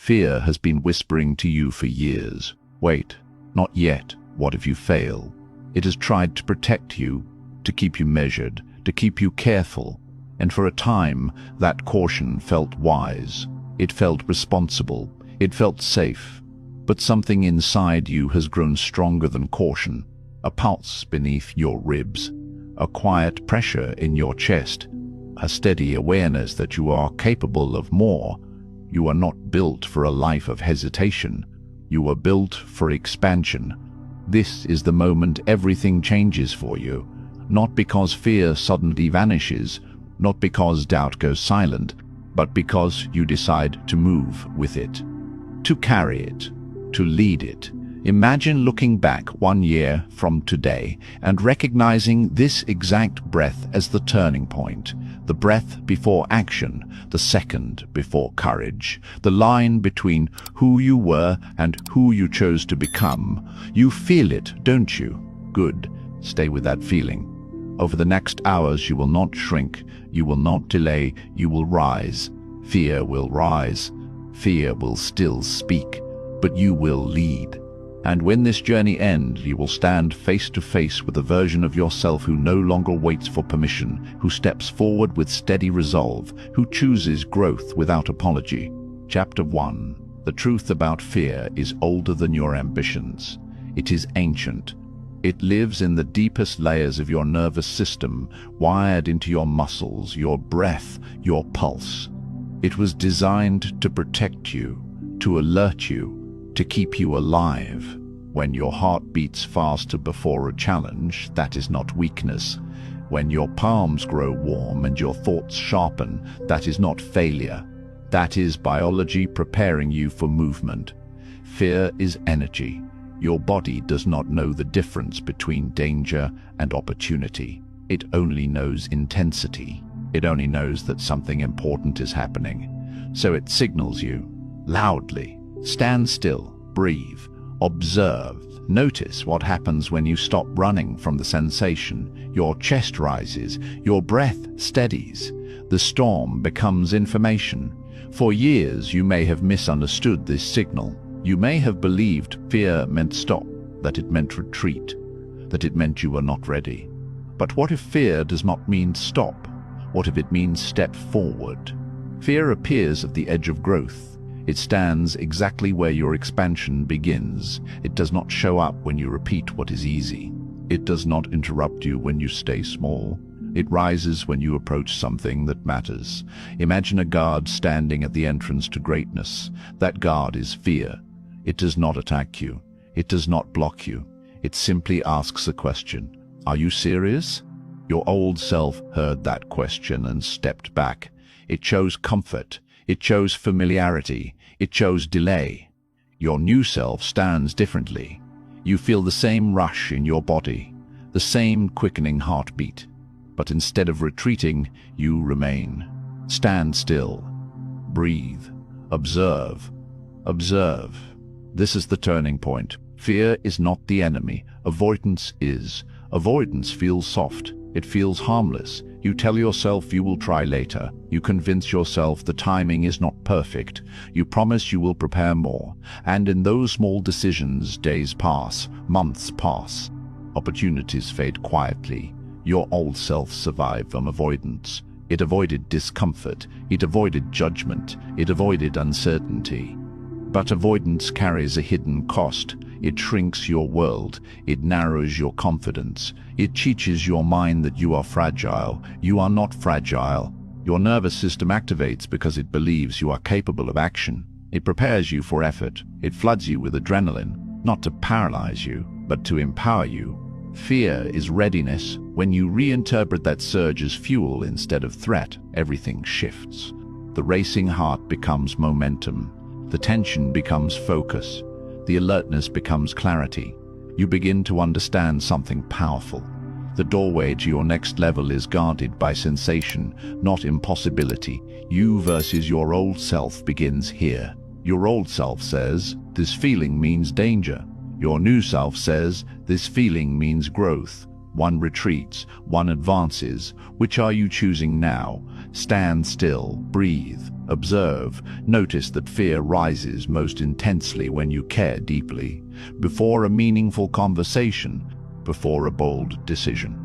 Fear has been whispering to you for years. Wait, not yet. What if you fail? It has tried to protect you, to keep you measured, to keep you careful. And for a time, that caution felt wise. It felt responsible. It felt safe. But something inside you has grown stronger than caution. A pulse beneath your ribs. A quiet pressure in your chest. A steady awareness that you are capable of more. You are not built for a life of hesitation. You are built for expansion. This is the moment everything changes for you. Not because fear suddenly vanishes, not because doubt goes silent, but because you decide to move with it, to carry it, to lead it. Imagine looking back 1 year from today and recognizing this exact breath as the turning point, the breath before action, the second before courage, the line between who you were and who you chose to become. You feel it, don't you? Good. Stay with that feeling. Over the next hours, you will not shrink, you will not delay, you will rise. Fear will rise. Fear will still speak, but you will lead. And when this journey ends, you will stand face to face with a version of yourself who no longer waits for permission, who steps forward with steady resolve, who chooses growth without apology. Chapter 1. The truth about fear is older than your ambitions. It is ancient. It lives in the deepest layers of your nervous system, wired into your muscles, your breath, your pulse. It was designed to protect you, to alert you, to keep you alive. When your heart beats faster before a challenge, that is not weakness. When your palms grow warm and your thoughts sharpen, that is not failure. That is biology preparing you for movement. Fear is energy. Your body does not know the difference between danger and opportunity. It only knows intensity. It only knows that something important is happening. So it signals you, loudly. Stand still, breathe, observe. Notice what happens when you stop running from the sensation. Your chest rises, your breath steadies. The storm becomes information. For years you may have misunderstood this signal. You may have believed fear meant stop, that it meant retreat, that it meant you were not ready. But what if fear does not mean stop? What if it means step forward? Fear appears at the edge of growth. It stands exactly where your expansion begins. It does not show up when you repeat what is easy. It does not interrupt you when you stay small. It rises when you approach something that matters. Imagine a guard standing at the entrance to greatness. That guard is fear. It does not attack you. It does not block you. It simply asks a question. Are you serious? Your old self heard that question and stepped back. It chose comfort. It chose familiarity. It chose delay. Your new self stands differently. You feel the same rush in your body, the same quickening heartbeat. But instead of retreating, you remain. Stand still. Breathe. Observe. Observe. This is the turning point. Fear is not the enemy. Avoidance is. Avoidance feels soft. It feels harmless. You tell yourself you will try later. You convince yourself the timing is not perfect. You promise you will prepare more. And in those small decisions, days pass, months pass. Opportunities fade quietly. Your old self survived from avoidance. It avoided discomfort. It avoided judgment. It avoided uncertainty. But avoidance carries a hidden cost. It shrinks your world. It narrows your confidence. It teaches your mind that you are fragile. You are not fragile. Your nervous system activates because it believes you are capable of action. It prepares you for effort. It floods you with adrenaline, not to paralyze you, but to empower you. Fear is readiness. When you reinterpret that surge as fuel instead of threat, everything shifts. The racing heart becomes momentum. The tension becomes focus. The alertness becomes clarity. You begin to understand something powerful. The doorway to your next level is guarded by sensation, not impossibility. You versus your old self begins here. Your old self says, this feeling means danger. Your new self says, this feeling means growth. One retreats, one advances. Which are you choosing now? Stand still, breathe, observe. Notice that fear rises most intensely when you care deeply, before a meaningful conversation, before a bold decision,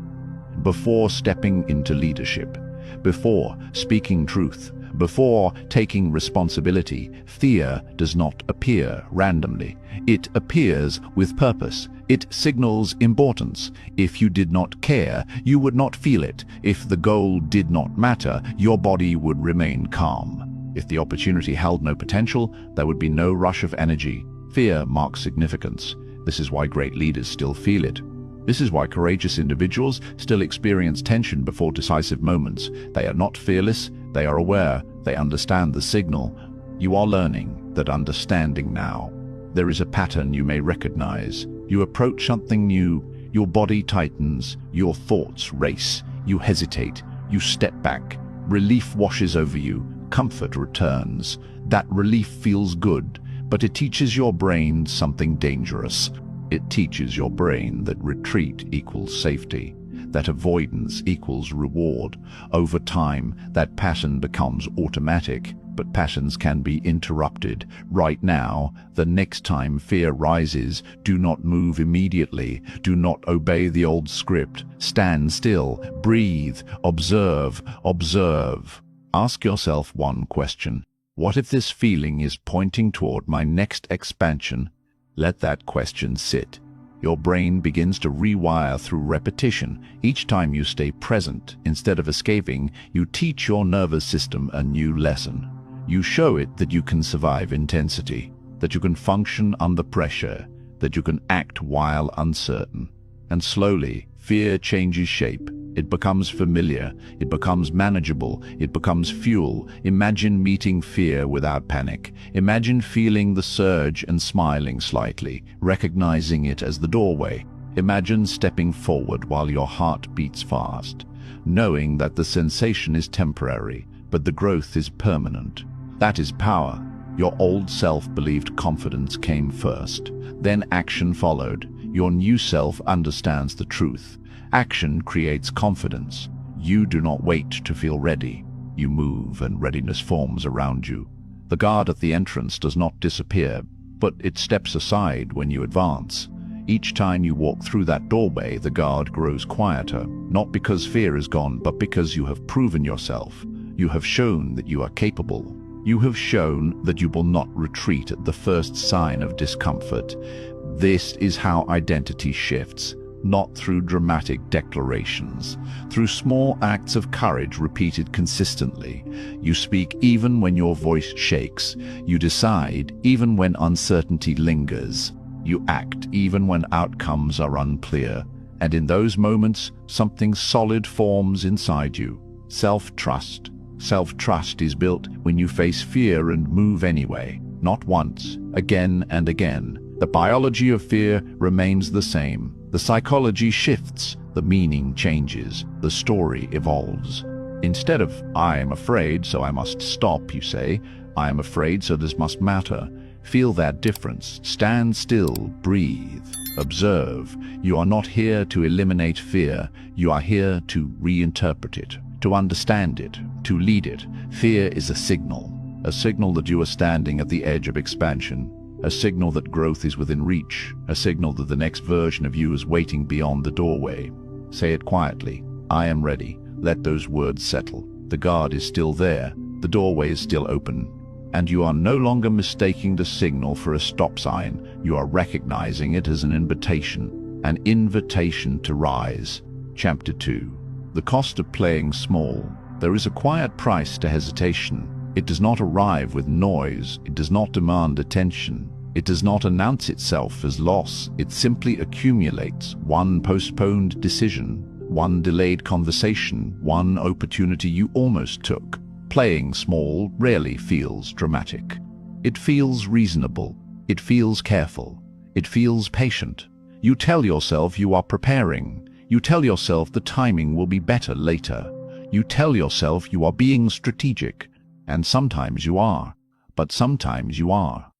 before stepping into leadership, before speaking truth, before taking responsibility. Fear does not appear randomly. It appears with purpose. It signals importance. If you did not care, you would not feel it. If the goal did not matter, your body would remain calm. If the opportunity held no potential, there would be no rush of energy. Fear marks significance. This is why great leaders still feel it. This is why courageous individuals still experience tension before decisive moments. They are not fearless, they are aware, they understand the signal. You are learning that understanding now. There is a pattern you may recognize. You approach something new, your body tightens, your thoughts race, you hesitate, you step back. Relief washes over you, comfort returns. That relief feels good, but it teaches your brain something dangerous. It teaches your brain that retreat equals safety, that avoidance equals reward. Over time, that pattern becomes automatic, but patterns can be interrupted. Right now, the next time fear rises, do not move immediately. Do not obey the old script. Stand still, breathe, observe, observe. Ask yourself one question. What if this feeling is pointing toward my next expansion? Let that question sit. Your brain begins to rewire through repetition. Each time you stay present, instead of escaping, you teach your nervous system a new lesson. You show it that you can survive intensity, that you can function under pressure, that you can act while uncertain. And slowly, fear changes shape. It becomes familiar, it becomes manageable, it becomes fuel. Imagine meeting fear without panic. Imagine feeling the surge and smiling slightly, recognizing it as the doorway. Imagine stepping forward while your heart beats fast, knowing that the sensation is temporary, but the growth is permanent. That is power. Your old self believed confidence came first. Then action followed. Your new self understands the truth. Action creates confidence. You do not wait to feel ready. You move and readiness forms around you. The guard at the entrance does not disappear, but it steps aside when you advance. Each time you walk through that doorway, the guard grows quieter, not because fear is gone, but because you have proven yourself. You have shown that you are capable. You have shown that you will not retreat at the first sign of discomfort. This is how identity shifts. Not through dramatic declarations, through small acts of courage repeated consistently. You speak even when your voice shakes. You decide even when uncertainty lingers. You act even when outcomes are unclear. And in those moments, something solid forms inside you. Self-trust. Self-trust is built when you face fear and move anyway. Not once, again and again. The biology of fear remains the same. The psychology shifts, the meaning changes, the story evolves. Instead of, I am afraid, so I must stop, you say, I am afraid, so this must matter. Feel that difference. Stand still, breathe, observe. You are not here to eliminate fear. You are here to reinterpret it, to understand it, to lead it. Fear is a signal that you are standing at the edge of expansion. A signal that growth is within reach, a signal that the next version of you is waiting beyond the doorway. Say it quietly. I am ready. Let those words settle. The guard is still there. The doorway is still open. And you are no longer mistaking the signal for a stop sign. You are recognizing it as an invitation to rise. Chapter 2. The cost of playing small. There is a quiet price to hesitation. It does not arrive with noise. It does not demand attention. It does not announce itself as loss. It simply accumulates. One postponed decision, one delayed conversation, one opportunity you almost took. Playing small rarely feels dramatic. It feels reasonable. It feels careful. It feels patient. You tell yourself you are preparing. You tell yourself the timing will be better later. You tell yourself you are being strategic. And sometimes you are. But sometimes you are.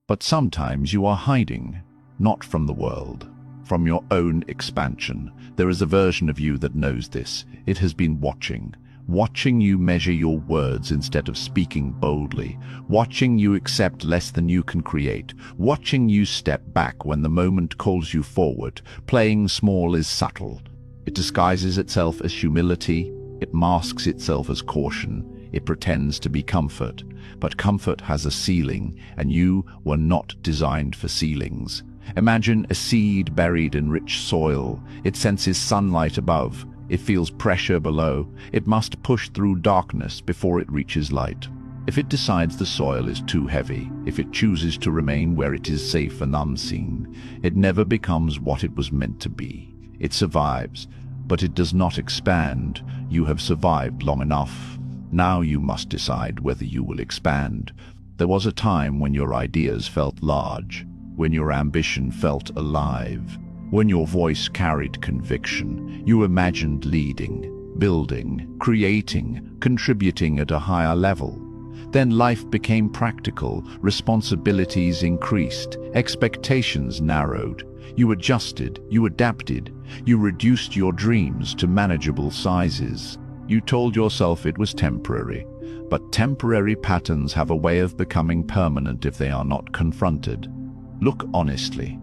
But sometimes you are hiding, not from the world, from your own expansion. There is a version of you that knows this. It has been watching you measure your words instead of speaking boldly, watching you accept less than you can create, watching you step back when the moment calls you forward. Playing small is subtle. It disguises itself as humility, it masks itself as caution, it pretends to be comfort. But comfort has a ceiling, and you were not designed for ceilings. Imagine a seed buried in rich soil. It senses sunlight above. It feels pressure below. It must push through darkness before it reaches light. If it decides the soil is too heavy, if it chooses to remain where it is safe and unseen, it never becomes what it was meant to be. It survives, but it does not expand. You have survived long enough. Now you must decide whether you will expand. There was a time when your ideas felt large, when your ambition felt alive, when your voice carried conviction. You imagined leading, building, creating, contributing at a higher level. Then life became practical, responsibilities increased, expectations narrowed. You adjusted, you adapted, you reduced your dreams to manageable sizes. You told yourself it was temporary, but temporary patterns have a way of becoming permanent if they are not confronted. Look honestly.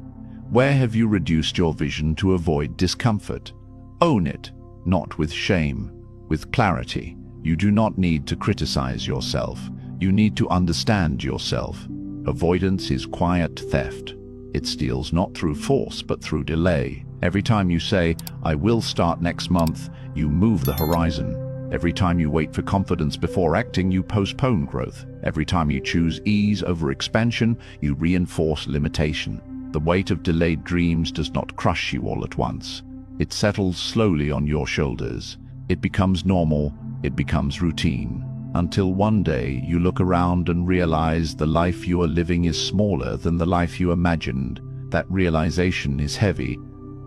Where have you reduced your vision to avoid discomfort? Own it, not with shame, with clarity. You do not need to criticize yourself. You need to understand yourself. Avoidance is quiet theft. It steals not through force, but through delay. Every time you say, "I will start next month," you move the horizon. Every time you wait for confidence before acting, you postpone growth. Every time you choose ease over expansion, you reinforce limitation. The weight of delayed dreams does not crush you all at once. It settles slowly on your shoulders. It becomes normal, it becomes routine. Until one day you look around and realize the life you are living is smaller than the life you imagined. That realization is heavy,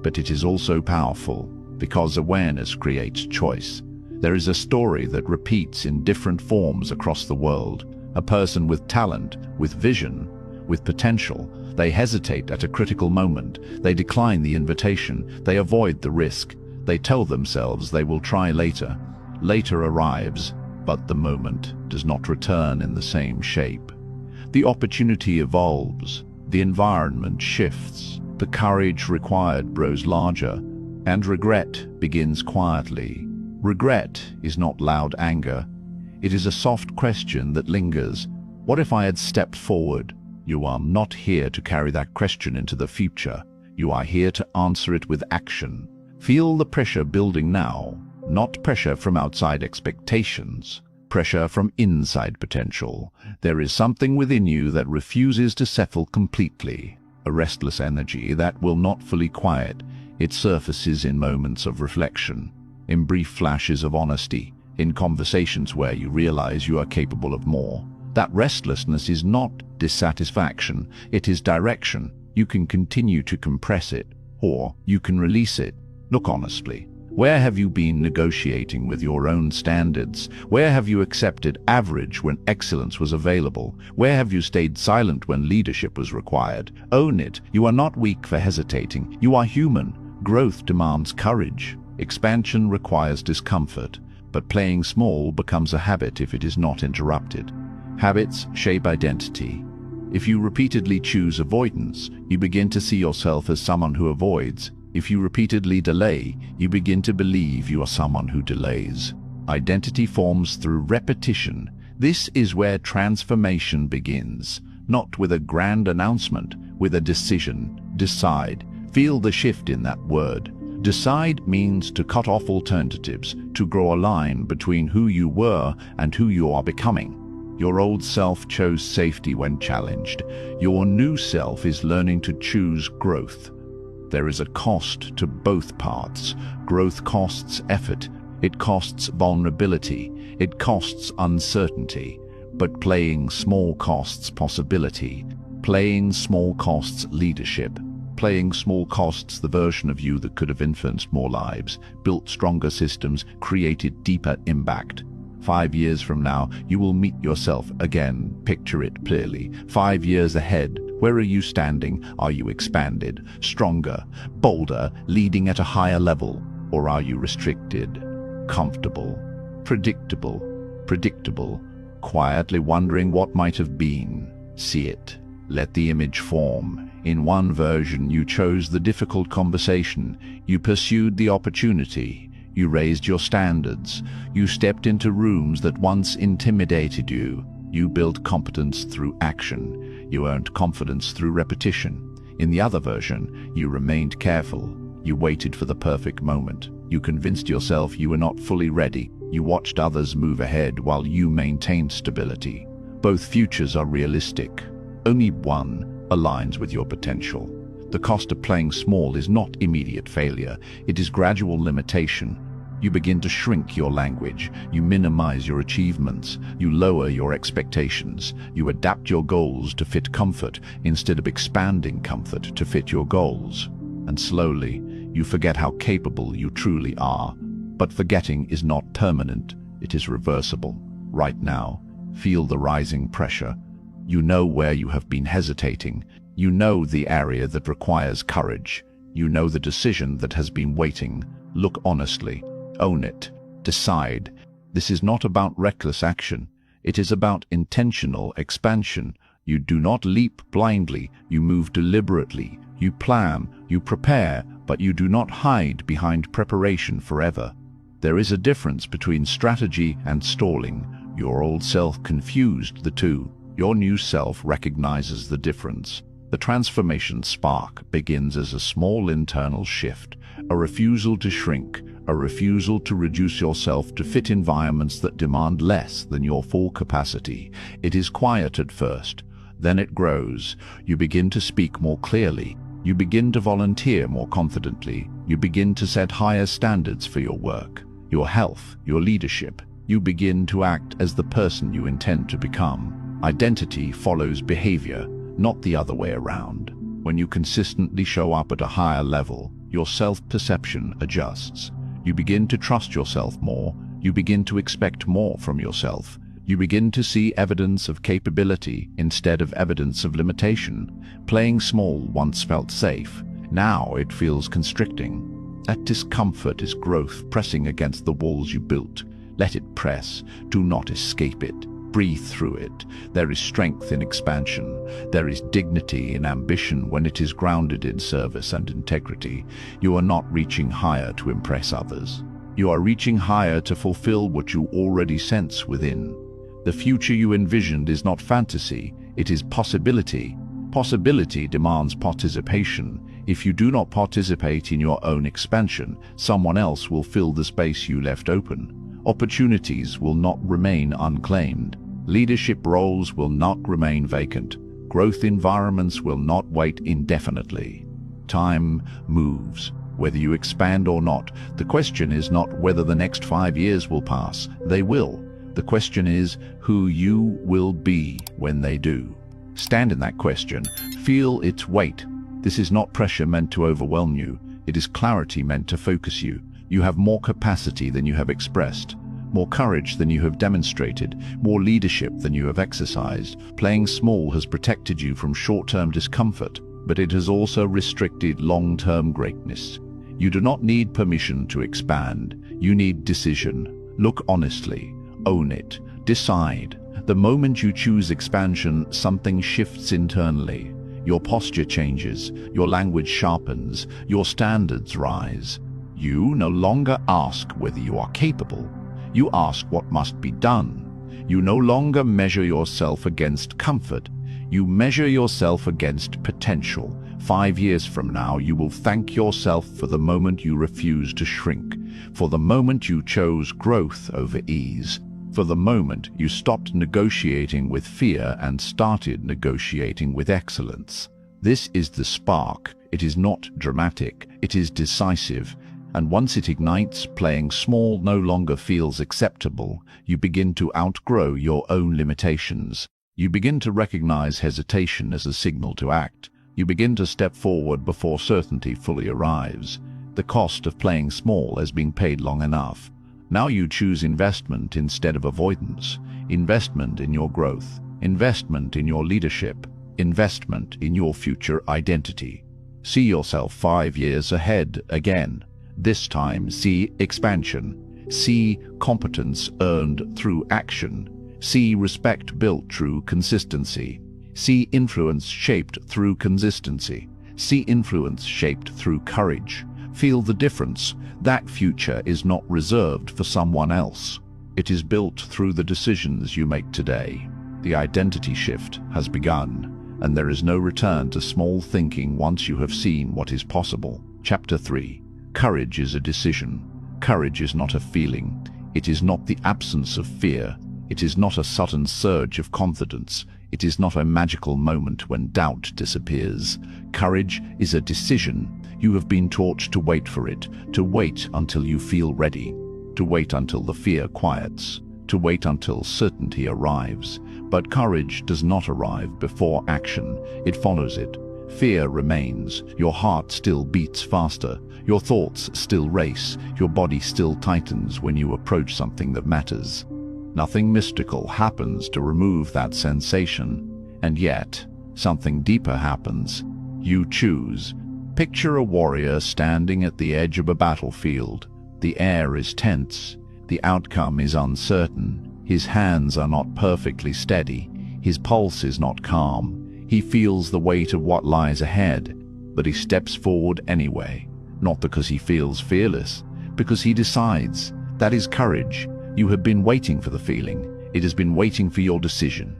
but it is also powerful, because awareness creates choice. There is a story that repeats in different forms across the world. A person with talent, with vision, with potential. They hesitate at a critical moment. They decline the invitation. They avoid the risk. They tell themselves they will try later. Later arrives, but the moment does not return in the same shape. The opportunity evolves. The environment shifts. The courage required grows larger, and regret begins quietly. Regret is not loud anger. It is a soft question that lingers. What if I had stepped forward? You are not here to carry that question into the future. You are here to answer it with action. Feel the pressure building now, not pressure from outside expectations, pressure from inside potential. There is something within you that refuses to settle completely, a restless energy that will not fully quiet. It surfaces in moments of reflection, in brief flashes of honesty, in conversations where you realize you are capable of more. That restlessness is not dissatisfaction, it is direction. You can continue to compress it, or you can release it. Look honestly. Where have you been negotiating with your own standards? Where have you accepted average when excellence was available? Where have you stayed silent when leadership was required? Own it. You are not weak for hesitating. You are human. Growth demands courage. Expansion requires discomfort, but playing small becomes a habit if it is not interrupted. Habits shape identity. If you repeatedly choose avoidance, you begin to see yourself as someone who avoids. If you repeatedly delay, you begin to believe you are someone who delays. Identity forms through repetition. This is where transformation begins, not with a grand announcement, with a decision. Decide. Feel the shift in that word. Decide means to cut off alternatives, to draw a line between who you were and who you are becoming. Your old self chose safety when challenged. Your new self is learning to choose growth. There is a cost to both paths. Growth costs effort. It costs vulnerability. It costs uncertainty. But playing small costs possibility. Playing small costs leadership. Playing small costs the version of you that could have influenced more lives, built stronger systems, created deeper impact. 5 years from now, you will meet yourself again. Picture it clearly. 5 years ahead, Where are you standing? Are you expanded, stronger, bolder, leading at a higher level? Or are you restricted, comfortable, predictable, quietly wondering what might have been? See it. Let the image form. In one version, you chose the difficult conversation. You pursued the opportunity. You raised your standards. You stepped into rooms that once intimidated you. You built competence through action. You earned confidence through repetition. In the other version, you remained careful. You waited for the perfect moment. You convinced yourself you were not fully ready. You watched others move ahead while you maintained stability. Both futures are realistic. Only one aligns with your potential. The cost of playing small is not immediate failure. It is gradual limitation. You begin to shrink your language. You minimize your achievements. You lower your expectations. You adapt your goals to fit comfort instead of expanding comfort to fit your goals. And slowly, you forget how capable you truly are. But forgetting is not permanent. It is reversible. Right now, feel the rising pressure. You know where you have been hesitating. You know the area that requires courage. You know the decision that has been waiting. Look honestly. Own it. Decide. This is not about reckless action. It is about intentional expansion. You do not leap blindly. You move deliberately. You plan. You prepare. But you do not hide behind preparation forever. There is a difference between strategy and stalling. Your old self confused the two. Your new self recognizes the difference. The transformation spark begins as a small internal shift, a refusal to shrink, a refusal to reduce yourself to fit environments that demand less than your full capacity. It is quiet at first, then it grows. You begin to speak more clearly. You begin to volunteer more confidently. You begin to set higher standards for your work, your health, your leadership. You begin to act as the person you intend to become. Identity follows behavior, not the other way around. When you consistently show up at a higher level, your self-perception adjusts. You begin to trust yourself more. You begin to expect more from yourself. You begin to see evidence of capability instead of evidence of limitation. Playing small once felt safe. Now it feels constricting. That discomfort is growth pressing against the walls you built. Let it press. Do not escape it. Breathe through it. There is strength in expansion. There is dignity in ambition when it is grounded in service and integrity. You are not reaching higher to impress others. You are reaching higher to fulfill what you already sense within. The future you envisioned is not fantasy, it is possibility. Possibility demands participation. If you do not participate in your own expansion, someone else will fill the space you left open. Opportunities will not remain unclaimed. Leadership roles will not remain vacant. Growth environments will not wait indefinitely. Time moves. Whether you expand or not, the question is not whether the next 5 years will pass. They will. The question is who you will be when they do. Stand in that question. Feel its weight. This is not pressure meant to overwhelm you. It is clarity meant to focus you. You have more capacity than you have expressed, more courage than you have demonstrated, more leadership than you have exercised. Playing small has protected you from short-term discomfort, but it has also restricted long-term greatness. You do not need permission to expand. You need decision. Look honestly. Own it. Decide. The moment you choose expansion, something shifts internally. Your posture changes. Your language sharpens. Your standards rise. You no longer ask whether you are capable. You ask what must be done. You no longer measure yourself against comfort. You measure yourself against potential. 5 years from now, you will thank yourself for the moment you refused to shrink, for the moment you chose growth over ease, for the moment you stopped negotiating with fear and started negotiating with excellence. This is the spark. It is not dramatic. It is decisive. And once it ignites, playing small no longer feels acceptable. You begin to outgrow your own limitations. You begin to recognize hesitation as a signal to act. You begin to step forward before certainty fully arrives. The cost of playing small has been paid long enough. Now you choose investment instead of avoidance. Investment in your growth. Investment in your leadership. investment in your future identity. See yourself 5 years ahead again. This time, see expansion. See competence earned through action. See respect built through consistency. See influence shaped through consistency. See influence shaped through courage. Feel the difference. That future is not reserved for someone else. It is built through the decisions you make today. The identity shift has begun, and there is no return to small thinking once you have seen what is possible. Chapter 3. Courage is a decision. Courage is not a feeling. It is not the absence of fear. It is not a sudden surge of confidence. It is not a magical moment when doubt disappears. Courage is a decision. You have been taught to wait for it, to wait until you feel ready, to wait until the fear quiets, to wait until certainty arrives. But courage does not arrive before action. It follows it. Fear remains. Your heart still beats faster. Your thoughts still race. Your body still tightens when you approach something that matters. Nothing mystical happens to remove that sensation. And yet, something deeper happens. You choose. Picture a warrior standing at the edge of a battlefield. The air is tense. The outcome is uncertain. His hands are not perfectly steady. His pulse is not calm. He feels the weight of what lies ahead, but he steps forward anyway. Not because he feels fearless, because he decides. That is courage. You have been waiting for the feeling. It has been waiting for your decision.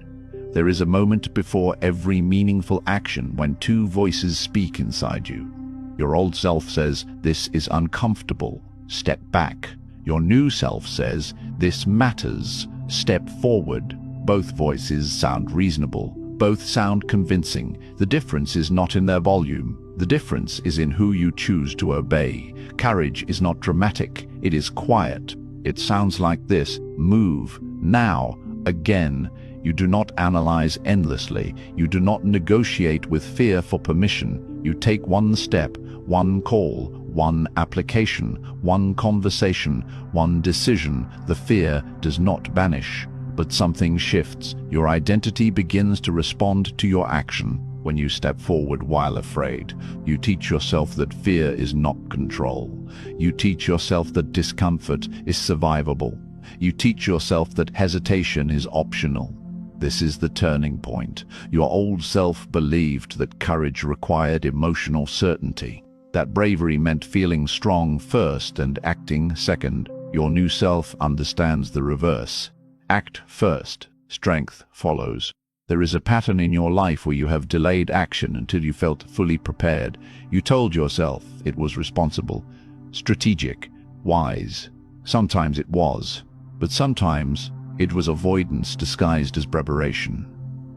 There is a moment before every meaningful action when two voices speak inside you. Your old self says, "This is uncomfortable. Step back." Your new self says, "This matters. Step forward." Both voices sound reasonable. Both sound convincing. The difference is not in their volume. The difference is in who you choose to obey. Courage is not dramatic. It is quiet. It sounds like this: move, now, again. You do not analyze endlessly. You do not negotiate with fear for permission. You take one step, one call, one application, one conversation, one decision. The fear does not vanish, but something shifts. Your identity begins to respond to your action. When you step forward while afraid, you teach yourself that fear is not control. You teach yourself that discomfort is survivable. You teach yourself that hesitation is optional. This is the turning point. Your old self believed that courage required emotional certainty, that bravery meant feeling strong first and acting second. Your new self understands the reverse. Act first, strength follows. There is a pattern in your life where you have delayed action until you felt fully prepared. You told yourself it was responsible, strategic, wise. Sometimes it was, but sometimes it was avoidance disguised as preparation.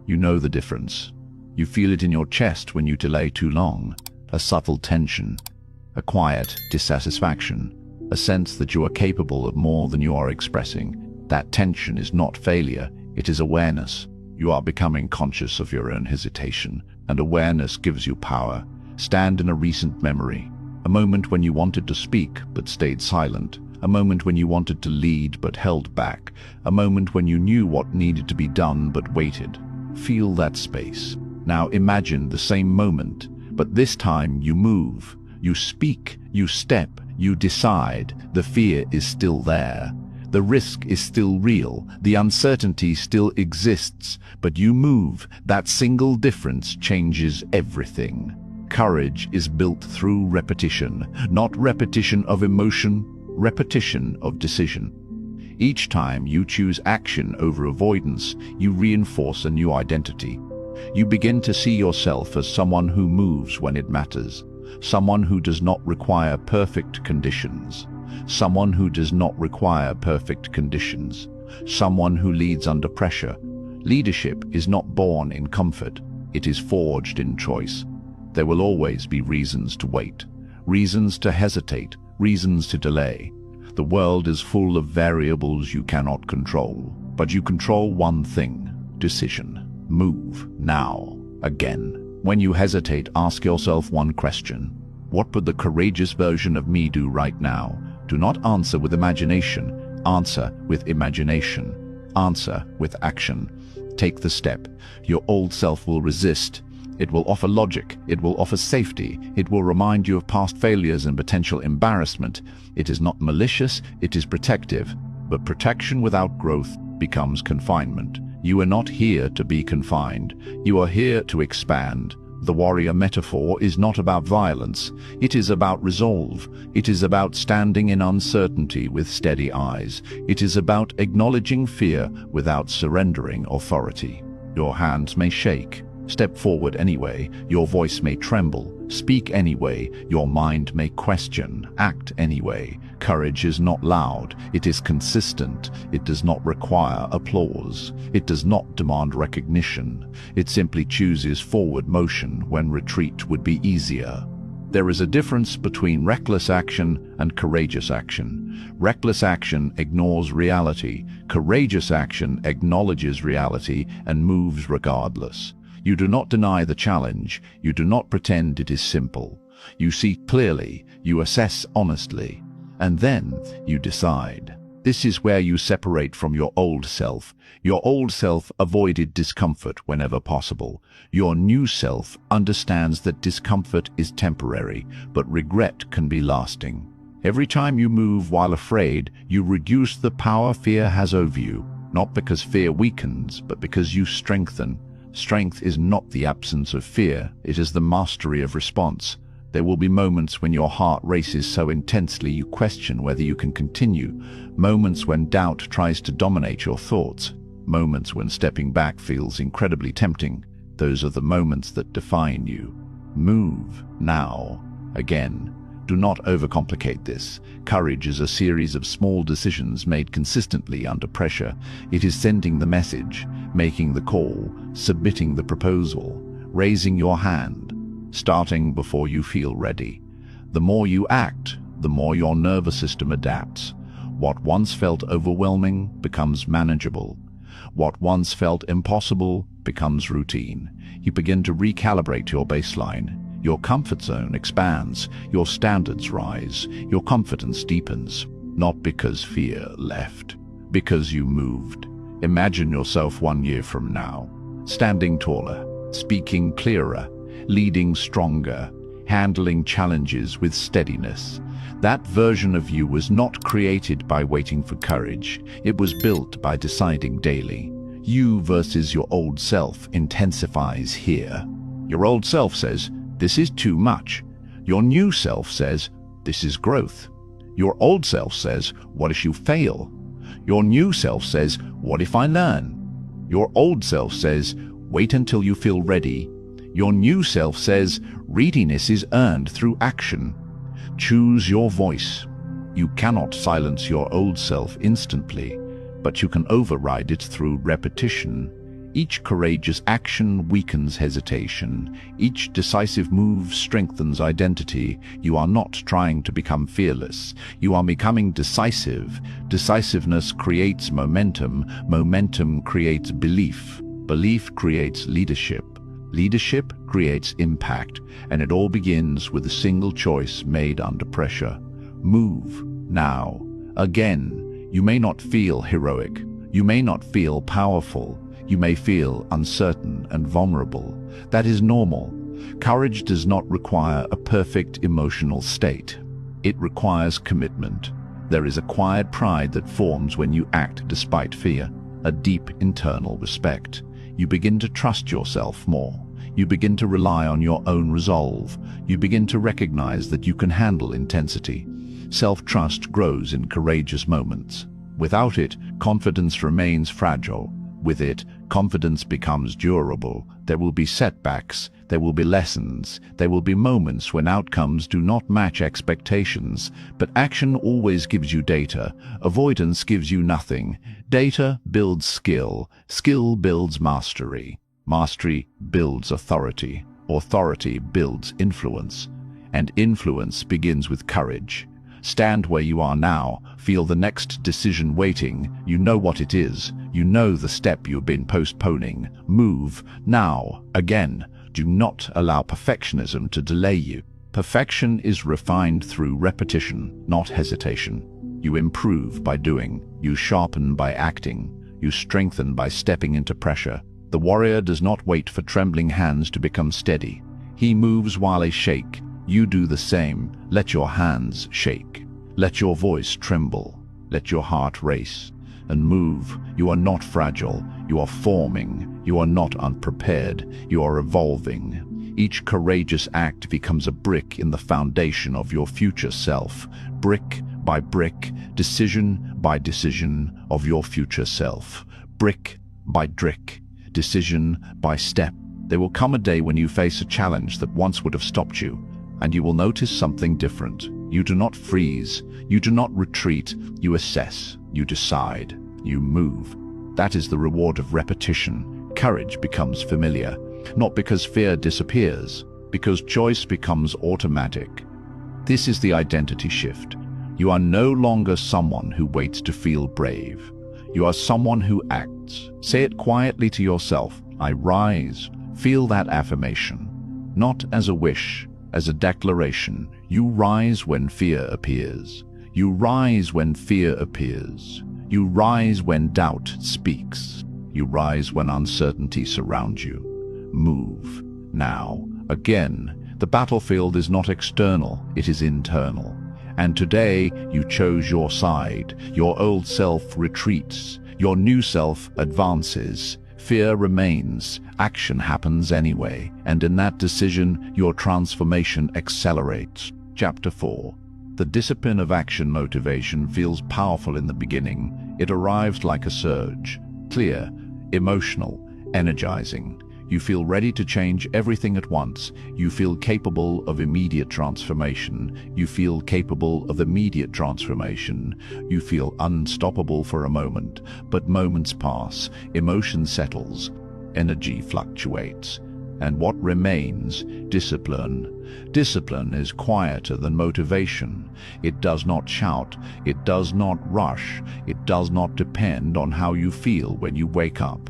You know the difference. You feel it in your chest when you delay too long. A subtle tension, a quiet dissatisfaction, a sense that you are capable of more than you are expressing. That tension is not failure, it is awareness. You are becoming conscious of your own hesitation, and awareness gives you power. Stand in a recent memory, a moment when you wanted to speak but stayed silent, a moment when you wanted to lead but held back, a moment when you knew what needed to be done but waited. Feel that space. Now imagine the same moment, but this time you move, you speak, you step, you decide. The fear is still there. The risk is still real, the uncertainty still exists, but you move. That single difference changes everything. Courage is built through repetition, not repetition of emotion, repetition of decision. Each time you choose action over avoidance, you reinforce a new identity. You begin to see yourself as someone who moves when it matters, someone who does not require perfect conditions. Someone who does not require perfect conditions. Someone who leads under pressure. Leadership is not born in comfort. It is forged in choice. There will always be reasons to wait, reasons to hesitate, reasons to delay. The world is full of variables you cannot control, but you control one thing: decision. Move now, again. When you hesitate, ask yourself one question: what would the courageous version of me do right now? Do not answer with imagination. Answer with imagination. Answer with action. Take the step. Your old self will resist. It will offer logic. It will offer safety. It will remind you of past failures and potential embarrassment. It is not malicious, it is protective. But protection without growth becomes confinement. You are not here to be confined. You are here to expand. The warrior metaphor is not about violence. It is about resolve. It is about standing in uncertainty with steady eyes. It is about acknowledging fear without surrendering authority. Your hands may shake. Step forward anyway. Your voice may tremble. Speak anyway. Your mind may question. Act anyway. Courage is not loud. It is consistent. It does not require applause. It does not demand recognition. It simply chooses forward motion when retreat would be easier. There is a difference between reckless action and courageous action. Reckless action ignores reality. Courageous action acknowledges reality and moves regardless. You do not deny the challenge. You do not pretend it is simple. You see clearly. You assess honestly. And then you decide. This is where you separate from your old self. Your old self avoided discomfort whenever possible. Your new self understands that discomfort is temporary, but regret can be lasting. Every time you move while afraid, you reduce the power fear has over you, not because fear weakens, but because you strengthen. Strength is not the absence of fear, it is the mastery of response. There will be moments when your heart races so intensely you question whether you can continue, moments when doubt tries to dominate your thoughts, moments when stepping back feels incredibly tempting. Those are the moments that define you. Move now. Again, do not overcomplicate this. Courage is a series of small decisions made consistently under pressure. It is sending the message, making the call, submitting the proposal, raising your hand, starting before you feel ready. The more you act, the more your nervous system adapts. What once felt overwhelming becomes manageable. What once felt impossible becomes routine. You begin to recalibrate your baseline. Your comfort zone expands, your standards rise, your confidence deepens, not because fear left, because you moved. Imagine yourself 1 year from now, standing taller, speaking clearer, leading stronger, handling challenges with steadiness. That version of you was not created by waiting for courage. It was built by deciding daily. You versus your old self intensifies here. Your old self says, "This is too much." Your new self says, "This is growth." Your old self says, "What if you fail?" Your new self says, "What if I learn?" Your old self says, "Wait until you feel ready." Your new self says, "Readiness is earned through action." Choose your voice. You cannot silence your old self instantly, but you can override it through repetition. Each courageous action weakens hesitation. Each decisive move strengthens identity. You are not trying to become fearless. You are becoming decisive. Decisiveness creates momentum. Momentum creates belief. Belief creates leadership. Leadership creates impact. And it all begins with a single choice made under pressure. Move now. Again, you may not feel heroic. You may not feel powerful. You may feel uncertain and vulnerable. That is normal. Courage does not require a perfect emotional state. It requires commitment. There is a quiet pride that forms when you act despite fear, a deep internal respect. You begin to trust yourself more. You begin to rely on your own resolve. You begin to recognize that you can handle intensity. Self-trust grows in courageous moments. Without it, confidence remains fragile. With it, confidence becomes durable. There will be setbacks, there will be lessons, there will be moments when outcomes do not match expectations, but action always gives you data. Avoidance gives you nothing. Data builds skill. Skill builds mastery. Mastery builds authority. Authority builds influence. And influence begins with courage. Stand where you are now. Feel the next decision waiting. You know what it is. You know the step you've been postponing. Move now. Again, do not allow perfectionism to delay you. Perfection is refined through repetition, not hesitation. You improve by doing. You sharpen by acting. You strengthen by stepping into pressure. The warrior does not wait for trembling hands to become steady. He moves while they shake. You do the same. Let your hands shake. Let your voice tremble. Let your heart race. And move. You are not fragile. You are forming. You are not unprepared. You are evolving. Each courageous act becomes a brick in the foundation of your future self. Brick by brick, decision by decision of your future self. Brick by brick, decision by step. There will come a day when you face a challenge that once would have stopped you, and you will notice something different. You do not freeze. You do not retreat. You assess. You decide. You move. That is the reward of repetition. Courage becomes familiar, not because fear disappears, because choice becomes automatic. This is the identity shift. You are no longer someone who waits to feel brave. You are someone who acts. Say it quietly to yourself. I rise. Feel that affirmation. Not as a wish, as a declaration. You rise when fear appears. You rise when fear appears. You rise when doubt speaks. You rise when uncertainty surrounds you. Move. Now. Again, the battlefield is not external, it is internal. And today, you chose your side. Your old self retreats. Your new self advances. Fear remains. Action happens anyway. And in that decision, your transformation accelerates. Chapter 4. The discipline of action motivation feels powerful in the beginning. It arrives like a surge. Clear, emotional, energizing. You feel ready to change everything at once. You feel capable of immediate transformation. You feel capable of immediate transformation. You feel unstoppable for a moment, but moments pass, emotion settles, energy fluctuates. And what remains? Discipline. Discipline is quieter than motivation. It does not shout. It does not rush. It does not depend on how you feel when you wake up.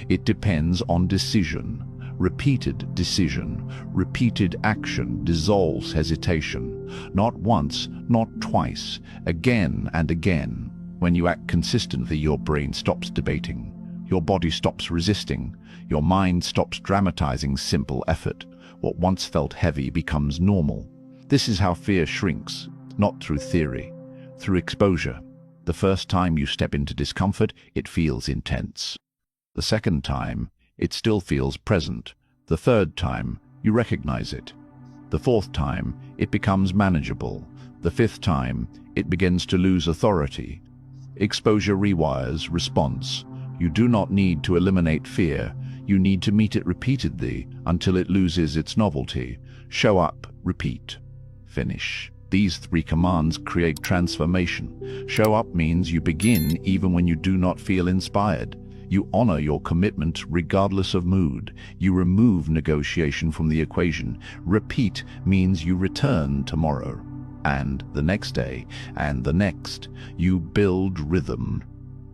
It depends on decision. Repeated decision, repeated action dissolves hesitation. Not once, not twice, again and again. When you act consistently, your brain stops debating. Your body stops resisting. Your mind stops dramatizing simple effort. What once felt heavy becomes normal. This is how fear shrinks, not through theory, through exposure. The first time you step into discomfort, it feels intense. The second time, it still feels present. The third time, you recognize it. The fourth time, it becomes manageable. The fifth time, it begins to lose authority. Exposure rewires response. You do not need to eliminate fear. You need to meet it repeatedly until it loses its novelty. Show up, repeat, finish. These 3 commands create transformation. Show up means you begin even when you do not feel inspired. You honor your commitment regardless of mood. You remove negotiation from the equation. Repeat means you return tomorrow, and the next day, and the next. You build rhythm.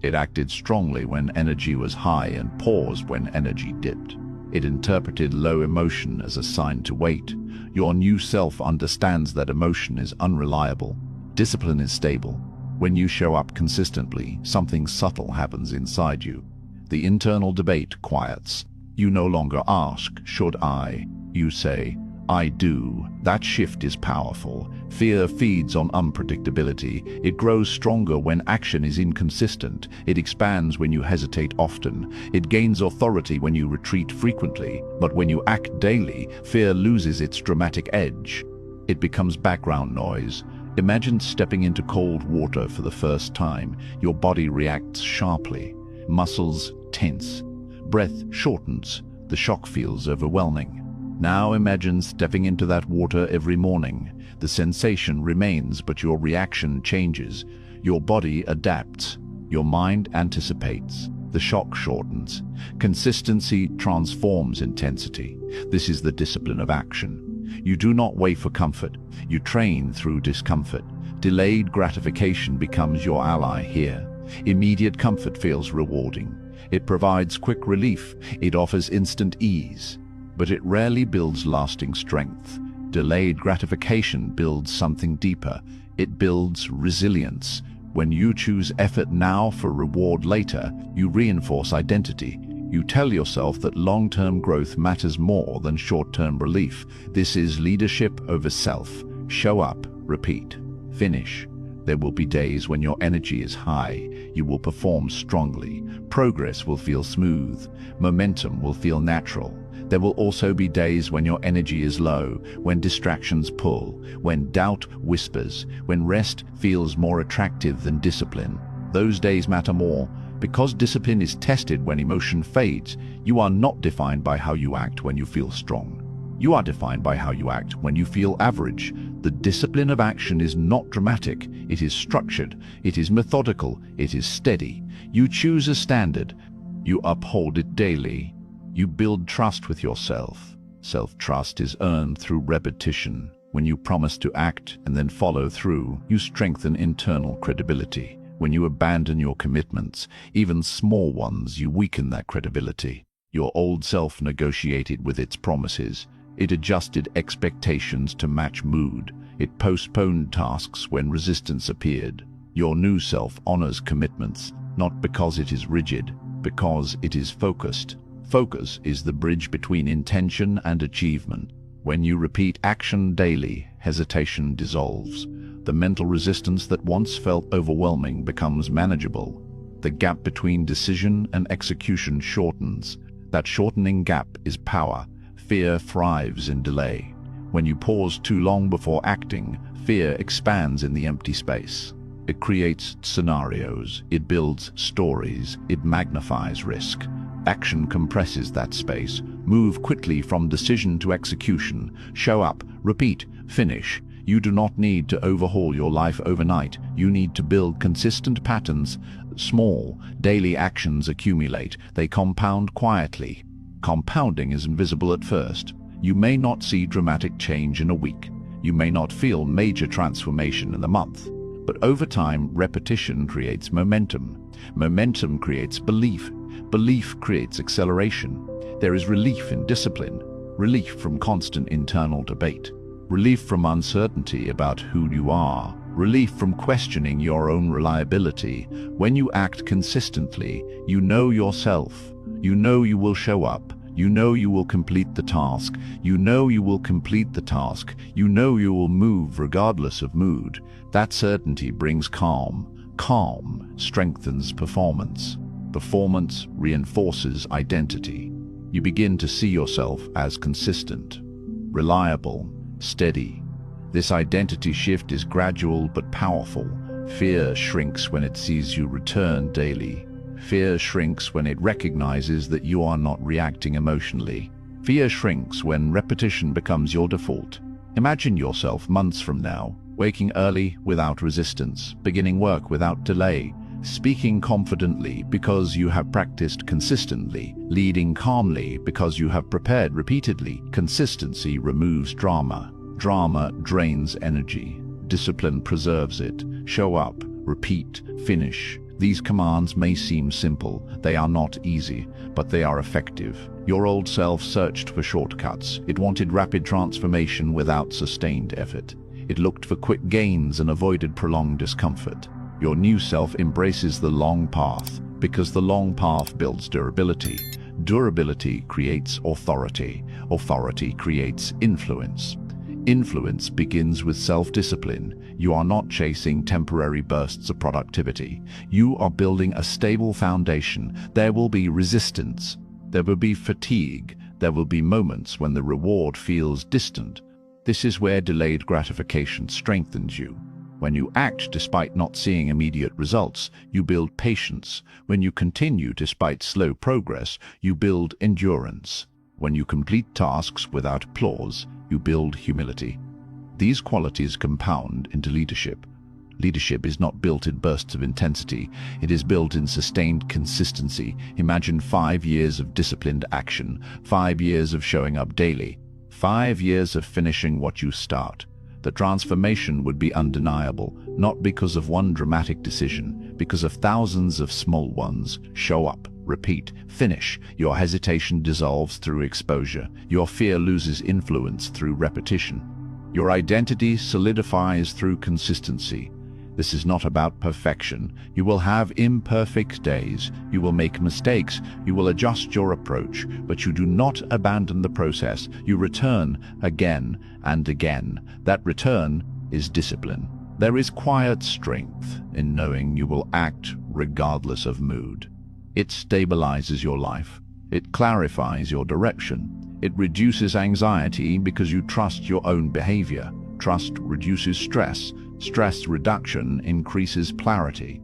It acted strongly when energy was high and paused when energy dipped. It interpreted low emotion as a sign to wait. Your new self understands that emotion is unreliable. Discipline is stable. When you show up consistently, something subtle happens inside you. The internal debate quiets. You no longer ask, should I? You say, I do. That shift is powerful. Fear feeds on unpredictability. It grows stronger when action is inconsistent. It expands when you hesitate often. It gains authority when you retreat frequently. But when you act daily, fear loses its dramatic edge. It becomes background noise. Imagine stepping into cold water for the first time. Your body reacts sharply. Muscles tense. Breath shortens. The shock feels overwhelming. Now imagine stepping into that water every morning. The sensation remains, but your reaction changes. Your body adapts. Your mind anticipates. The shock shortens. Consistency transforms intensity. This is the discipline of action. You do not wait for comfort. You train through discomfort. Delayed gratification becomes your ally here. Immediate comfort feels rewarding. It provides quick relief. It offers instant ease. But it rarely builds lasting strength. Delayed gratification builds something deeper. It builds resilience. When you choose effort now for reward later, you reinforce identity. You tell yourself that long-term growth matters more than short-term relief. This is leadership over self. Show up, repeat, finish. There will be days when your energy is high. You will perform strongly. Progress will feel smooth. Momentum will feel natural. There will also be days when your energy is low, when distractions pull, when doubt whispers, when rest feels more attractive than discipline. Those days matter more. Because discipline is tested when emotion fades, you are not defined by how you act when you feel strong. You are defined by how you act when you feel average. The discipline of action is not dramatic. It is structured. It is methodical. It is steady. You choose a standard. You uphold it daily. You build trust with yourself. Self-trust is earned through repetition. When you promise to act and then follow through, you strengthen internal credibility. When you abandon your commitments, even small ones, you weaken that credibility. Your old self negotiated with its promises. It adjusted expectations to match mood. It postponed tasks when resistance appeared. Your new self honors commitments, not because it is rigid, because it is focused. Focus is the bridge between intention and achievement. When you repeat action daily, hesitation dissolves. The mental resistance that once felt overwhelming becomes manageable. The gap between decision and execution shortens. That shortening gap is power. Fear thrives in delay. When you pause too long before acting, fear expands in the empty space. It creates scenarios, it builds stories, it magnifies risk. Action compresses that space. Move quickly from decision to execution. Show up, repeat, finish. You do not need to overhaul your life overnight. You need to build consistent patterns. Small, daily actions accumulate. They compound quietly. Compounding is invisible at first. You may not see dramatic change in a week. You may not feel major transformation in a month. But over time, repetition creates momentum. Momentum creates belief. Belief creates acceleration. There is relief in discipline, relief from constant internal debate, relief from uncertainty about who you are, relief from questioning your own reliability. When you act consistently, you know yourself. You know you will show up. You know you will complete the task. You know you will complete the task. You know you will move regardless of mood. That certainty brings calm. Calm strengthens performance. Performance reinforces identity. You begin to see yourself as consistent, reliable, steady. This identity shift is gradual but powerful. Fear shrinks when it sees you return daily. Fear shrinks when it recognizes that you are not reacting emotionally. Fear shrinks when repetition becomes your default. Imagine yourself months from now, waking early without resistance, beginning work without delay, speaking confidently because you have practiced consistently, leading calmly because you have prepared repeatedly. Consistency removes drama. Drama drains energy. Discipline preserves it. Show up, repeat, finish. These commands may seem simple. They are not easy, but they are effective. Your old self searched for shortcuts. It wanted rapid transformation without sustained effort. It looked for quick gains and avoided prolonged discomfort. Your new self embraces the long path because the long path builds durability. Durability creates authority. Authority creates influence. Influence begins with self-discipline. You are not chasing temporary bursts of productivity. You are building a stable foundation. There will be resistance. There will be fatigue. There will be moments when the reward feels distant. This is where delayed gratification strengthens you. When you act despite not seeing immediate results, you build patience. When you continue despite slow progress, you build endurance. When you complete tasks without applause, you build humility. These qualities compound into leadership. Leadership is not built in bursts of intensity. It is built in sustained consistency. Imagine 5 years of disciplined action, 5 years of showing up daily, 5 years of finishing what you start. The transformation would be undeniable, not because of one dramatic decision, because of thousands of small ones. Show up, repeat, finish. Your hesitation dissolves through exposure. Your fear loses influence through repetition. Your identity solidifies through consistency. This is not about perfection. You will have imperfect days. You will make mistakes. You will adjust your approach, but you do not abandon the process. You return again and again. That return is discipline. There is quiet strength in knowing you will act regardless of mood. It stabilizes your life. It clarifies your direction. It reduces anxiety because you trust your own behavior. Trust reduces stress. Stress reduction increases clarity.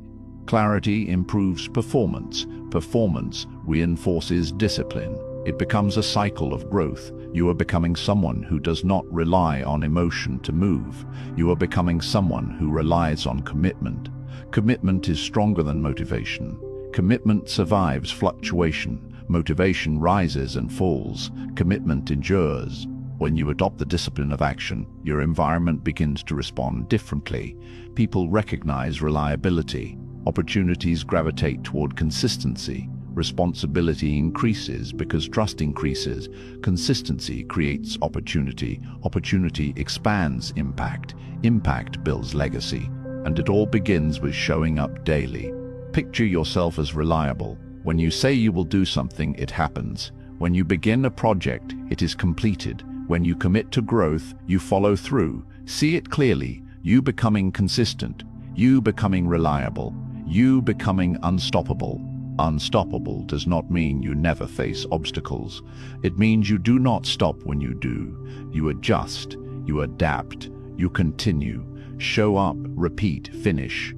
Clarity improves performance. Performance reinforces discipline. It becomes a cycle of growth. You are becoming someone who does not rely on emotion to move. You are becoming someone who relies on commitment. Commitment is stronger than motivation. Commitment survives fluctuation. Motivation rises and falls. Commitment endures. When you adopt the discipline of action, your environment begins to respond differently. People recognize reliability. Opportunities gravitate toward consistency. Responsibility increases because trust increases. Consistency creates opportunity. Opportunity expands impact. Impact builds legacy. And it all begins with showing up daily. Picture yourself as reliable. When you say you will do something, it happens. When you begin a project, it is completed. When you commit to growth, you follow through. See it clearly. You becoming consistent. You becoming reliable. You becoming unstoppable. Unstoppable does not mean you never face obstacles. It means you do not stop when you do. You adjust. You adapt. You continue. Show up, repeat, finish.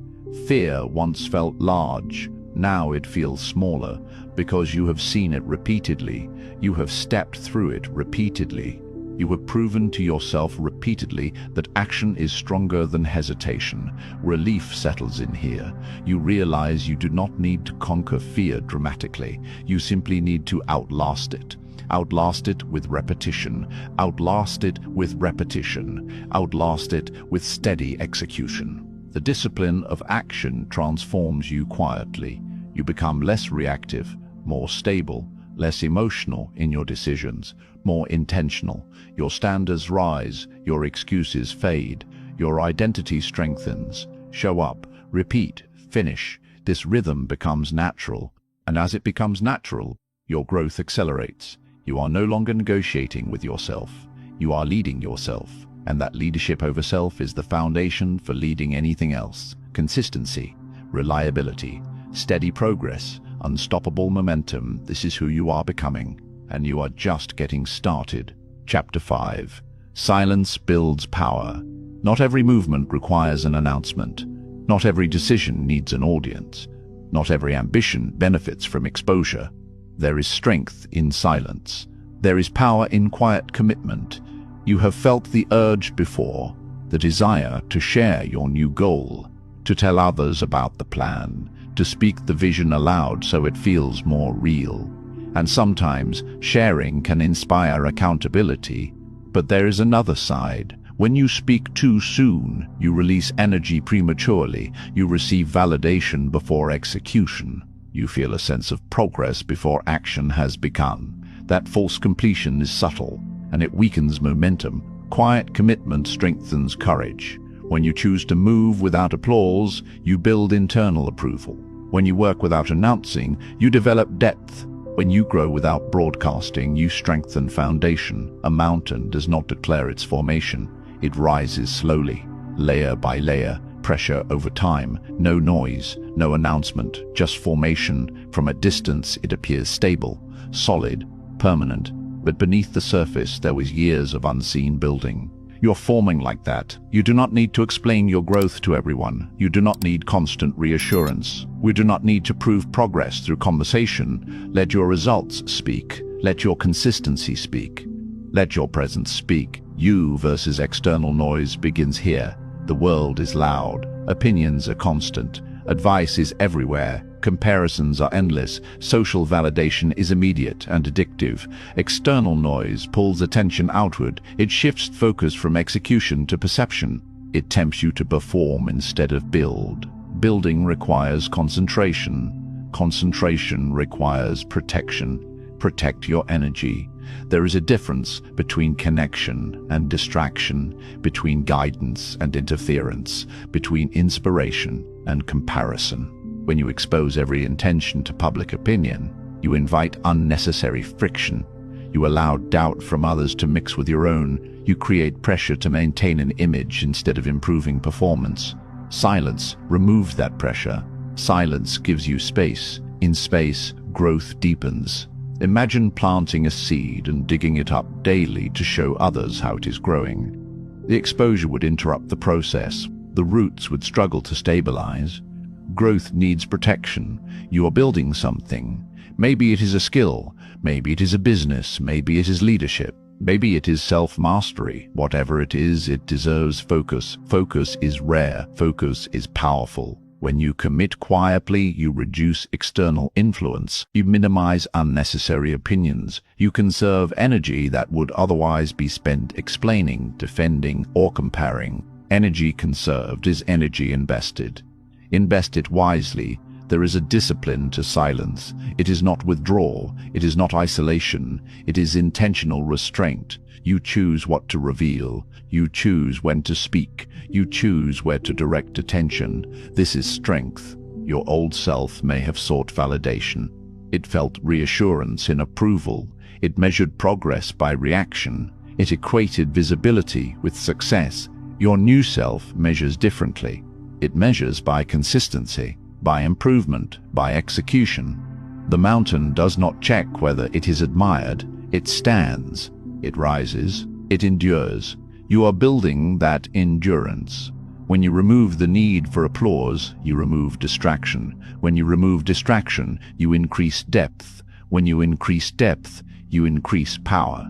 Fear once felt large. Now it feels smaller because you have seen it repeatedly. You have stepped through it repeatedly. You have proven to yourself repeatedly that action is stronger than hesitation. Relief settles in here. You realize you do not need to conquer fear dramatically. You simply need to outlast it. Outlast it with repetition. Outlast it with repetition. Outlast it with steady execution. The discipline of action transforms you quietly. You become less reactive, more stable, less emotional in your decisions, more intentional. Your standards rise, your excuses fade, your identity strengthens. Show up, repeat, finish. This rhythm becomes natural, and as it becomes natural, your growth accelerates. You are no longer negotiating with yourself. You are leading yourself, and that leadership over self is the foundation for leading anything else. Consistency, reliability, steady progress, unstoppable momentum. This is who you are becoming, and you are just getting started. Chapter 5. Silence builds power. Not every movement requires an announcement. Not every decision needs an audience. Not every ambition benefits from exposure. There is strength in silence. There is power in quiet commitment. You have felt the urge before, the desire to share your new goal, to tell others about the plan, to speak the vision aloud so it feels more real. And sometimes sharing can inspire accountability. But there is another side. When you speak too soon, you release energy prematurely. You receive validation before execution. You feel a sense of progress before action has begun. That false completion is subtle, and it weakens momentum. Quiet commitment strengthens courage. When you choose to move without applause, you build internal approval. When you work without announcing, you develop depth. When you grow without broadcasting, you strengthen foundation. A mountain does not declare its formation. It rises slowly, layer by layer, pressure over time. No noise, no announcement, just formation. From a distance, it appears stable, solid, permanent. But beneath the surface, there was years of unseen building. You're forming like that. You do not need to explain your growth to everyone. You do not need constant reassurance. We do not need to prove progress through conversation. Let your results speak. Let your consistency speak. Let your presence speak. You versus external noise begins here. The world is loud. Opinions are constant. Advice is everywhere. Comparisons are endless. Social validation is immediate and addictive. External noise pulls attention outward. It shifts focus from execution to perception. It tempts you to perform instead of build. Building requires concentration. Concentration requires protection. Protect your energy. There is a difference between connection and distraction, between guidance and interference, between inspiration and comparison. When you expose every intention to public opinion, you invite unnecessary friction. You allow doubt from others to mix with your own. You create pressure to maintain an image instead of improving performance. Silence removes that pressure. Silence gives you space. In space, growth deepens. Imagine planting a seed and digging it up daily to show others how it is growing. The exposure would interrupt the process. The roots would struggle to stabilize. Growth needs protection. You are building something. Maybe it is a skill. Maybe it is a business. Maybe it is leadership. Maybe it is self-mastery. Whatever it is, it deserves focus. Focus is rare. Focus is powerful. When you commit quietly, you reduce external influence. You minimize unnecessary opinions. You conserve energy that would otherwise be spent explaining, defending, or comparing. Energy conserved is energy invested. Invest it wisely. There is a discipline to silence. It is not withdrawal. It is not isolation. It is intentional restraint. You choose what to reveal. You choose when to speak. You choose where to direct attention. This is strength. Your old self may have sought validation. It felt reassurance in approval. It measured progress by reaction. It equated visibility with success. Your new self measures differently. It measures by consistency, by improvement, by execution. The mountain does not check whether it is admired. It stands. It rises. It endures. You are building that endurance. When you remove the need for applause, you remove distraction. When you remove distraction, you increase depth. When you increase depth, you increase power.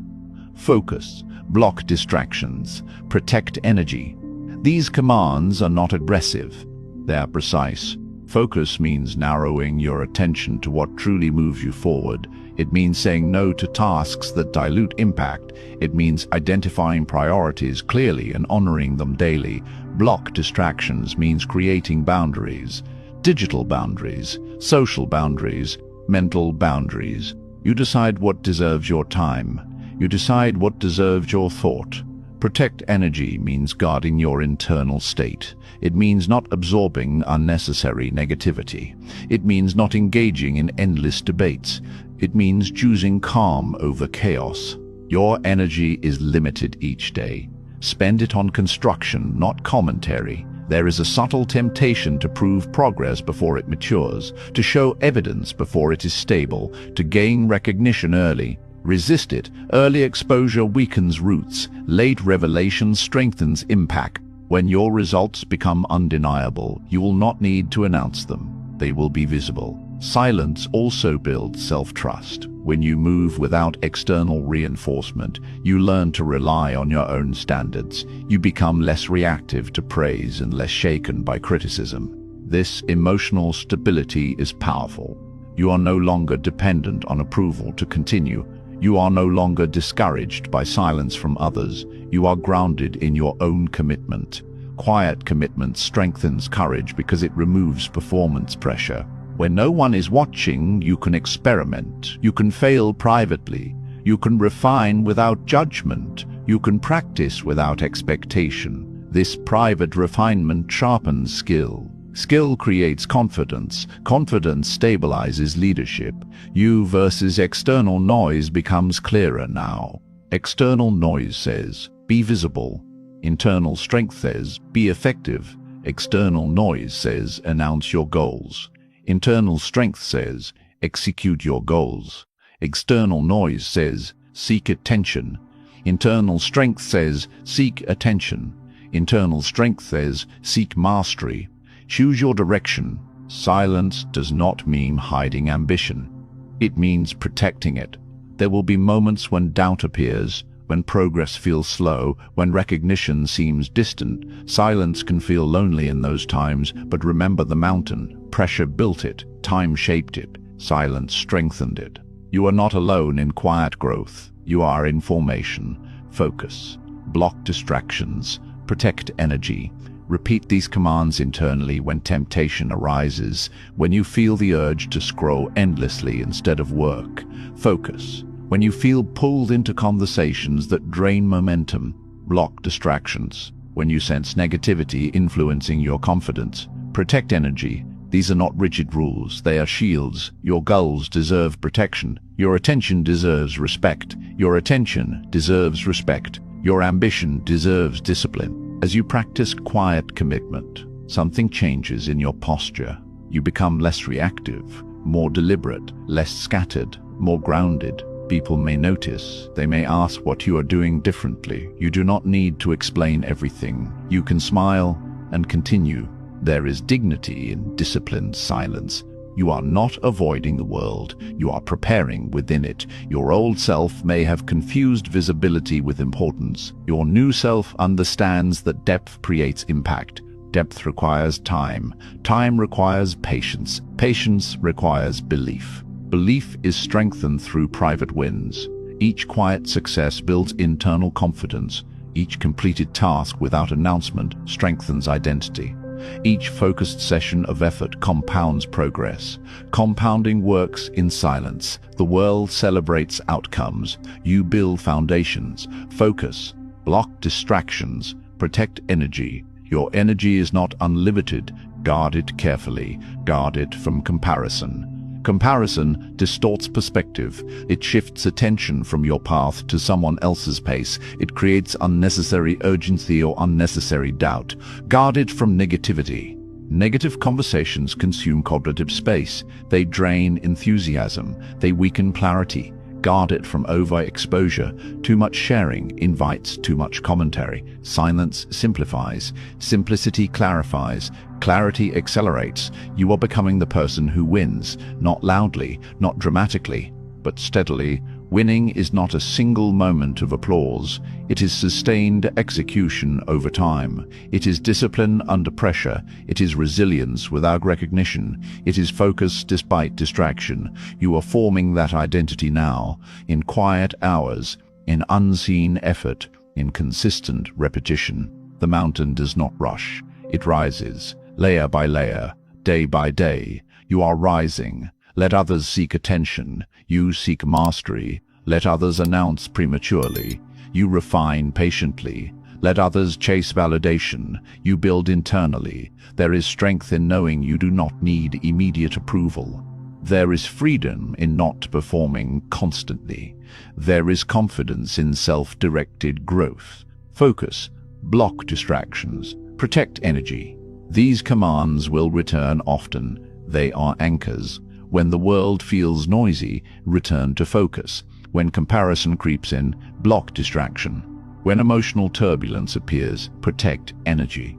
Focus. Block distractions. Protect energy. These commands are not aggressive. They are precise. Focus means narrowing your attention to what truly moves you forward. It means saying no to tasks that dilute impact. It means identifying priorities clearly and honoring them daily. Block distractions means creating boundaries. Digital boundaries, social boundaries, mental boundaries. You decide what deserves your time. You decide what deserves your thought. Protect energy means guarding your internal state. It means not absorbing unnecessary negativity. It means not engaging in endless debates. It means choosing calm over chaos. Your energy is limited each day. Spend it on construction, not commentary. There is a subtle temptation to prove progress before it matures, to show evidence before it is stable, to gain recognition early. Resist it. Early exposure weakens roots. Late revelation strengthens impact. When your results become undeniable, you will not need to announce them. They will be visible. Silence also builds self-trust. When you move without external reinforcement, you learn to rely on your own standards. You become less reactive to praise and less shaken by criticism. This emotional stability is powerful. You are no longer dependent on approval to continue. You are no longer discouraged by silence from others. You are grounded in your own commitment. Quiet commitment strengthens courage because it removes performance pressure. When no one is watching, you can experiment. You can fail privately. You can refine without judgment. You can practice without expectation. This private refinement sharpens skill. Skill creates confidence. Confidence stabilizes leadership. You versus external noise becomes clearer now. External noise says, be visible. Internal strength says, be effective. External noise says, announce your goals. Internal strength says, execute your goals. External noise says, seek attention. Internal strength says, seek attention. Internal strength says, seek mastery. Choose your direction. Silence does not mean hiding ambition. It means protecting it. There will be moments when doubt appears, when progress feels slow, when recognition seems distant. Silence can feel lonely in those times, but remember the mountain. Pressure built it, time shaped it, silence strengthened it. You are not alone in quiet growth. You are in formation. Focus. Block distractions. Protect energy. Repeat these commands internally when temptation arises, when you feel the urge to scroll endlessly instead of work. Focus. when you feel pulled into conversations that drain momentum, block distractions, when you sense negativity influencing your confidence, protect energy. These are not rigid rules, they are shields. Your goals deserve protection. Your attention deserves respect. Your attention deserves respect. Your ambition deserves discipline. As you practice quiet commitment, something changes in your posture. You become less reactive, more deliberate, less scattered, more grounded. People may notice. They may ask what you are doing differently. You do not need to explain everything. You can smile and continue. There is dignity in disciplined silence. You are not avoiding the world. You are preparing within it. Your old self may have confused visibility with importance. Your new self understands that depth creates impact. Depth requires time. Time requires patience. Patience requires belief. Belief is strengthened through private wins. Each quiet success builds internal confidence. Each completed task without announcement strengthens identity. Each focused session of effort compounds progress. Compounding works in silence. The world celebrates outcomes. You build foundations. Focus. Block distractions. Protect energy. Your energy is not unlimited. Guard it carefully. Guard it from comparison. Comparison distorts perspective. It shifts attention from your path to someone else's pace. It creates unnecessary urgency or unnecessary doubt. Guard it from negativity. Negative conversations consume cognitive space. They drain enthusiasm. They weaken clarity. Guard it from overexposure. Too much sharing invites too much commentary. Silence simplifies. Simplicity clarifies. Clarity accelerates. You are becoming the person who wins, not loudly, not dramatically, but steadily. Winning is not a single moment of applause. It is sustained execution over time. It is discipline under pressure. It is resilience without recognition. It is focus despite distraction. You are forming that identity now, in quiet hours, in unseen effort, in consistent repetition. The mountain does not rush. It rises, layer by layer, day by day. You are rising. Let others seek attention. You seek mastery. Let others announce prematurely. You refine patiently. Let others chase validation. You build internally. There is strength in knowing you do not need immediate approval. There is freedom in not performing constantly. There is confidence in self-directed growth. Focus. Block distractions. Protect energy. These commands will return often. They are anchors. When the world feels noisy, return to focus. When comparison creeps in, block distraction. When emotional turbulence appears, protect energy.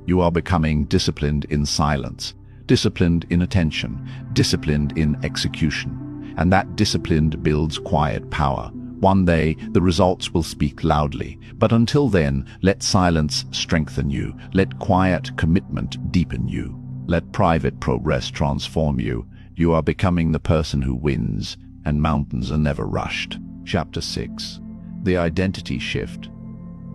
You are becoming disciplined in silence, disciplined in attention, disciplined in execution. And that discipline builds quiet power. One day, the results will speak loudly. But until then, let silence strengthen you. Let quiet commitment deepen you. Let private progress transform you. You are becoming the person who wins, and mountains are never rushed. Chapter 6. The Identity Shift.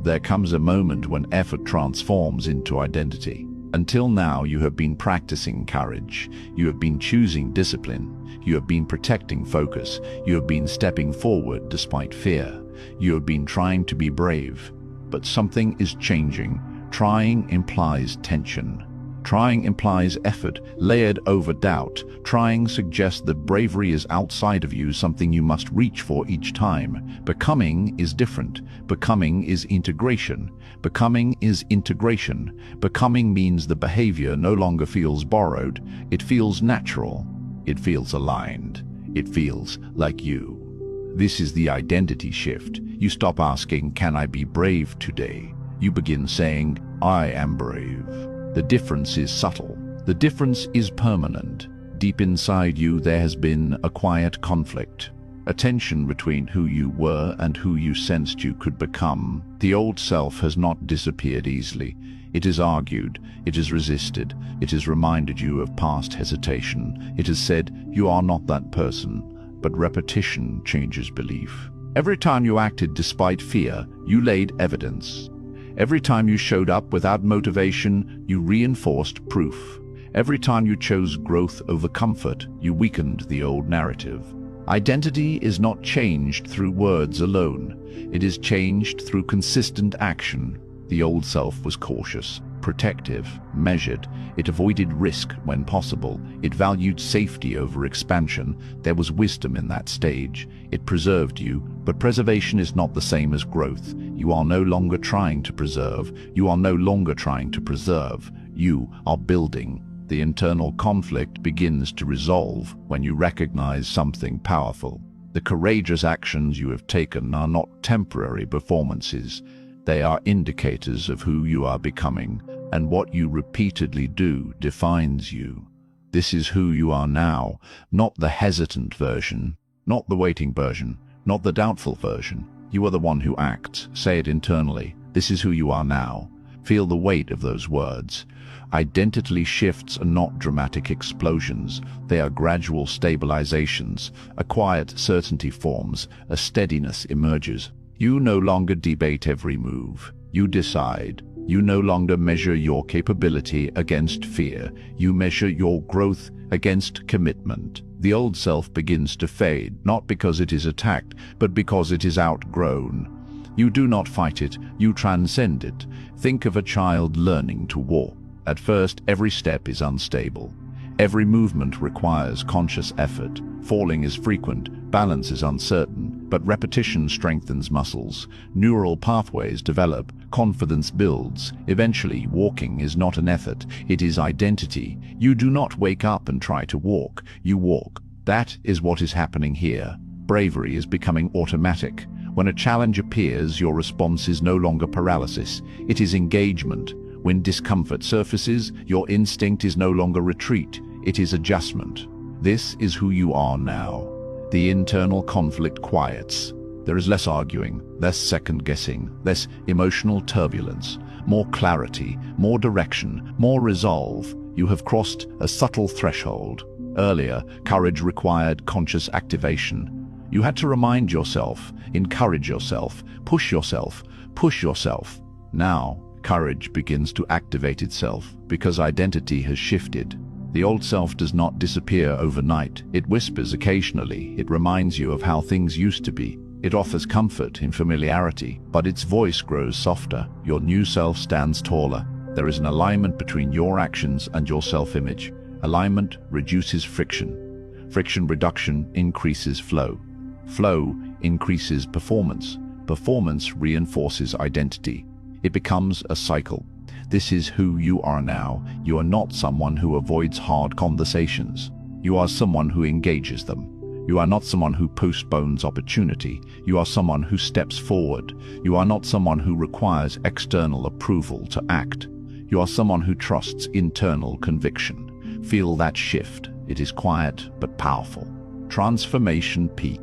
There comes a moment when effort transforms into identity. Until now, you have been practicing courage. You have been choosing discipline. You have been protecting focus. You have been stepping forward despite fear. You have been trying to be brave. But something is changing. Trying implies tension. Trying implies effort, layered over doubt. Trying suggests that bravery is outside of you, something you must reach for each time. Becoming is different. Becoming is integration. Becoming is integration. Becoming means the behavior no longer feels borrowed. It feels natural. It feels aligned. It feels like you. This is the identity shift. You stop asking, "Can I be brave today?" You begin saying, "I am brave." The difference is subtle. The difference is permanent. Deep inside you there has been a quiet conflict, a tension between who you were and who you sensed you could become. The old self has not disappeared easily. It is argued, it is resisted, it has reminded you of past hesitation. It has said, "You are not that person." But repetition changes belief. Every time you acted despite fear, you laid evidence. Every time you showed up without motivation, you reinforced proof. Every time you chose growth over comfort, you weakened the old narrative. Identity is not changed through words alone. It is changed through consistent action. The old self was cautious, protective, measured. It avoided risk when possible. It valued safety over expansion. There was wisdom in that stage. It preserved you, but preservation is not the same as growth. You are no longer trying to preserve. You are no longer trying to preserve. You are building. The internal conflict begins to resolve when you recognize something powerful. The courageous actions you have taken are not temporary performances. They are indicators of who you are becoming, and what you repeatedly do defines you. This is who you are now, not the hesitant version, not the waiting version, not the doubtful version. You are the one who acts. Say it internally. This is who you are now. Feel the weight of those words. Identity shifts are not dramatic explosions. They are gradual stabilizations. A quiet certainty forms. A steadiness emerges. You no longer debate every move. You decide. You no longer measure your capability against fear. You measure your growth against commitment. The old self begins to fade, not because it is attacked, but because it is outgrown. You do not fight it, you transcend it. Think of a child learning to walk. At first, every step is unstable. Every movement requires conscious effort. Falling is frequent, balance is uncertain, but repetition strengthens muscles. Neural pathways develop, confidence builds. Eventually, walking is not an effort, it is identity. You do not wake up and try to walk, you walk. That is what is happening here. Bravery is becoming automatic. When a challenge appears, your response is no longer paralysis, it is engagement. When discomfort surfaces, your instinct is no longer retreat, it is adjustment. This is who you are now. The internal conflict quiets. There is less arguing, less second-guessing, less emotional turbulence, more clarity, more direction, more resolve. You have crossed a subtle threshold. Earlier, courage required conscious activation. You had to remind yourself, encourage yourself, push yourself, push yourself. Now, courage begins to activate itself because identity has shifted. The old self does not disappear overnight. It whispers occasionally. It reminds you of how things used to be. It offers comfort in familiarity, but its voice grows softer. Your new self stands taller. There is an alignment between your actions and your self-image. Alignment reduces friction. Friction reduction increases flow. Flow increases performance. Performance reinforces identity. It becomes a cycle. This is who you are now. You are not someone who avoids hard conversations. You are someone who engages them. You are not someone who postpones opportunity. You are someone who steps forward. You are not someone who requires external approval to act. You are someone who trusts internal conviction. Feel that shift. It is quiet but powerful. Transformation peak.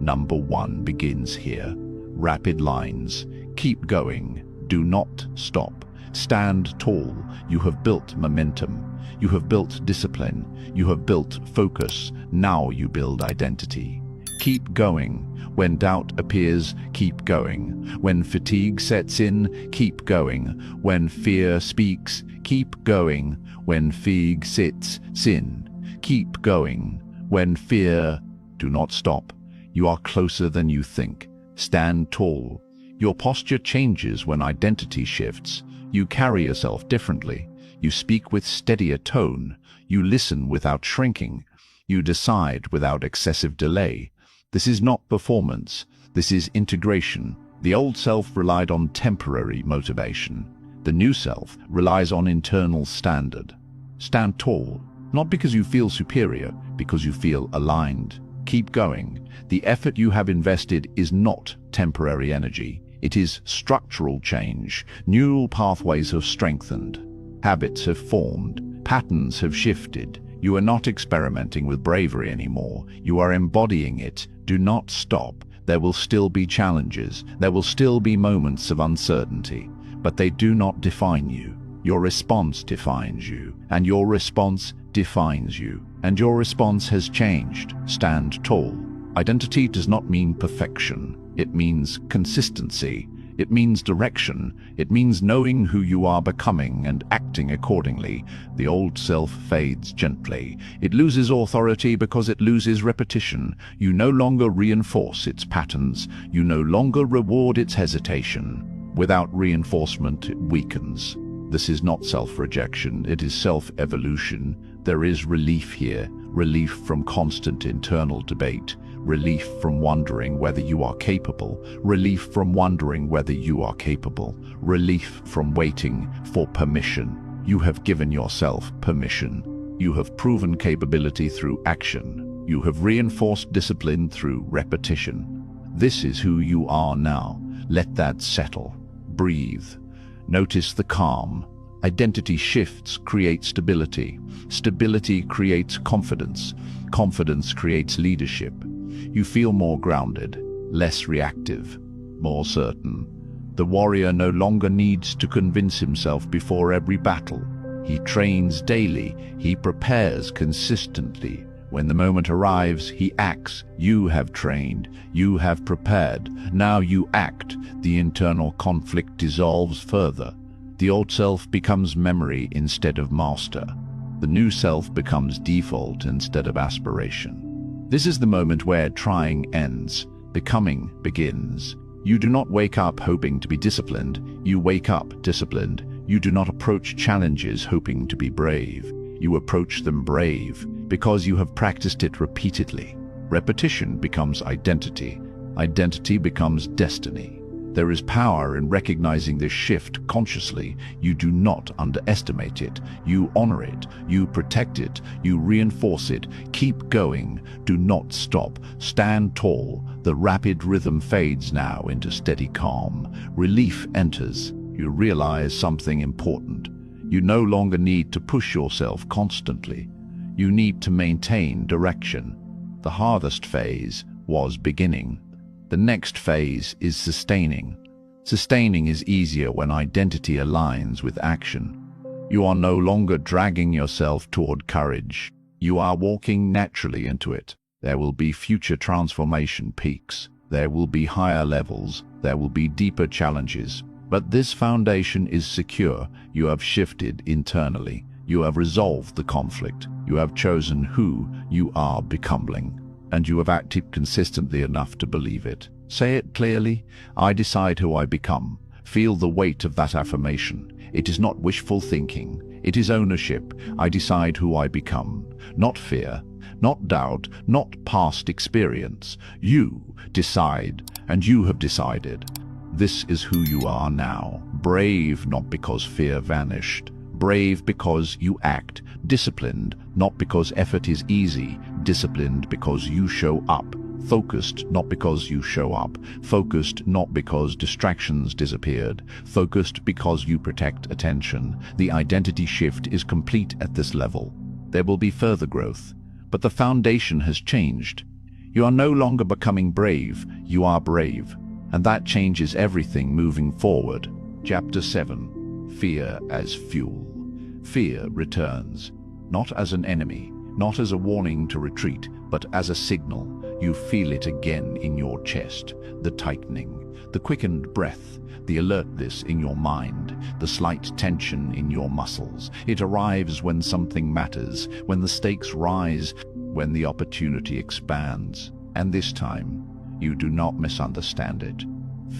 Number 1 begins here. Rapid lines. Keep going. Do not stop. Stand tall. You have built momentum. You have built discipline. You have built focus. Now you build identity. Keep going. When doubt appears, keep going. When fatigue sets in, keep going. When fear speaks, keep going. When fatigue sits in, keep going. When fear, do not stop. You are closer than you think. Stand tall. Your posture changes when identity shifts. You carry yourself differently. You speak with steadier tone. You listen without shrinking. You decide without excessive delay. This is not performance. This is integration. The old self relied on temporary motivation. The new self relies on internal standard. Stand tall, not because you feel superior, because you feel aligned. Keep going. The effort you have invested is not temporary energy. It is structural change. Neural pathways have strengthened. Habits have formed. Patterns have shifted. You are not experimenting with bravery anymore. You are embodying it. Do not stop. There will still be challenges. There will still be moments of uncertainty. But they do not define you. Your response defines you. And your response defines you. And your response has changed. Stand tall. Identity does not mean perfection. It means consistency. It means direction. It means knowing who you are becoming and acting accordingly. The old self fades gently. It loses authority because it loses repetition. You no longer reinforce its patterns. You no longer reward its hesitation. Without reinforcement, it weakens. This is not self-rejection, it is self-evolution. There is relief here, relief from constant internal debate, relief from wondering whether you are capable, relief from wondering whether you are capable, relief from waiting for permission. You have given yourself permission. You have proven capability through action. You have reinforced discipline through repetition. This is who you are now. Let that settle. Breathe. Notice the calm. Identity shifts create stability. Stability creates confidence. Confidence creates leadership. You feel more grounded, less reactive, more certain. The warrior no longer needs to convince himself before every battle. He trains daily. He prepares consistently. When the moment arrives, he acts. You have trained. You have prepared. Now you act. The internal conflict dissolves further. The old self becomes memory instead of master. The new self becomes default instead of aspiration. This is the moment where trying ends, becoming begins. You do not wake up hoping to be disciplined. You wake up disciplined. You do not approach challenges hoping to be brave. You approach them brave because you have practiced it repeatedly. Repetition becomes identity. Identity becomes destiny. There is power in recognizing this shift consciously. You do not underestimate it. You honor it. You protect it. You reinforce it. Keep going. Do not stop. Stand tall. The rapid rhythm fades now into steady calm. Relief enters. You realize something important. You no longer need to push yourself constantly. You need to maintain direction. The hardest phase was beginning. The next phase is sustaining. Sustaining is easier when identity aligns with action. You are no longer dragging yourself toward courage. You are walking naturally into it. There will be future transformation peaks. There will be higher levels. There will be deeper challenges. But this foundation is secure. You have shifted internally. You have resolved the conflict. You have chosen who you are becoming. And you have acted consistently enough to believe it. Say it clearly. I decide who I become. Feel the weight of that affirmation. It is not wishful thinking. It is ownership. I decide who I become. Not fear, not doubt, not past experience. You decide, and you have decided. This is who you are now. Brave, not because fear vanished. Brave because you act. Disciplined, not because effort is easy. Disciplined because you show up. Focused, not because you show up. Focused, not because distractions disappeared. Focused because you protect attention. The identity shift is complete at this level. There will be further growth, but the foundation has changed. You are no longer becoming brave, you are brave. And that changes everything moving forward. Chapter 7. Fear as fuel. Fear returns, not as an enemy, not as a warning to retreat, but as a signal. You feel it again in your chest, the tightening, the quickened breath, the alertness in your mind, the slight tension in your muscles. It arrives when something matters, when the stakes rise, when the opportunity expands. And this time, you do not misunderstand it.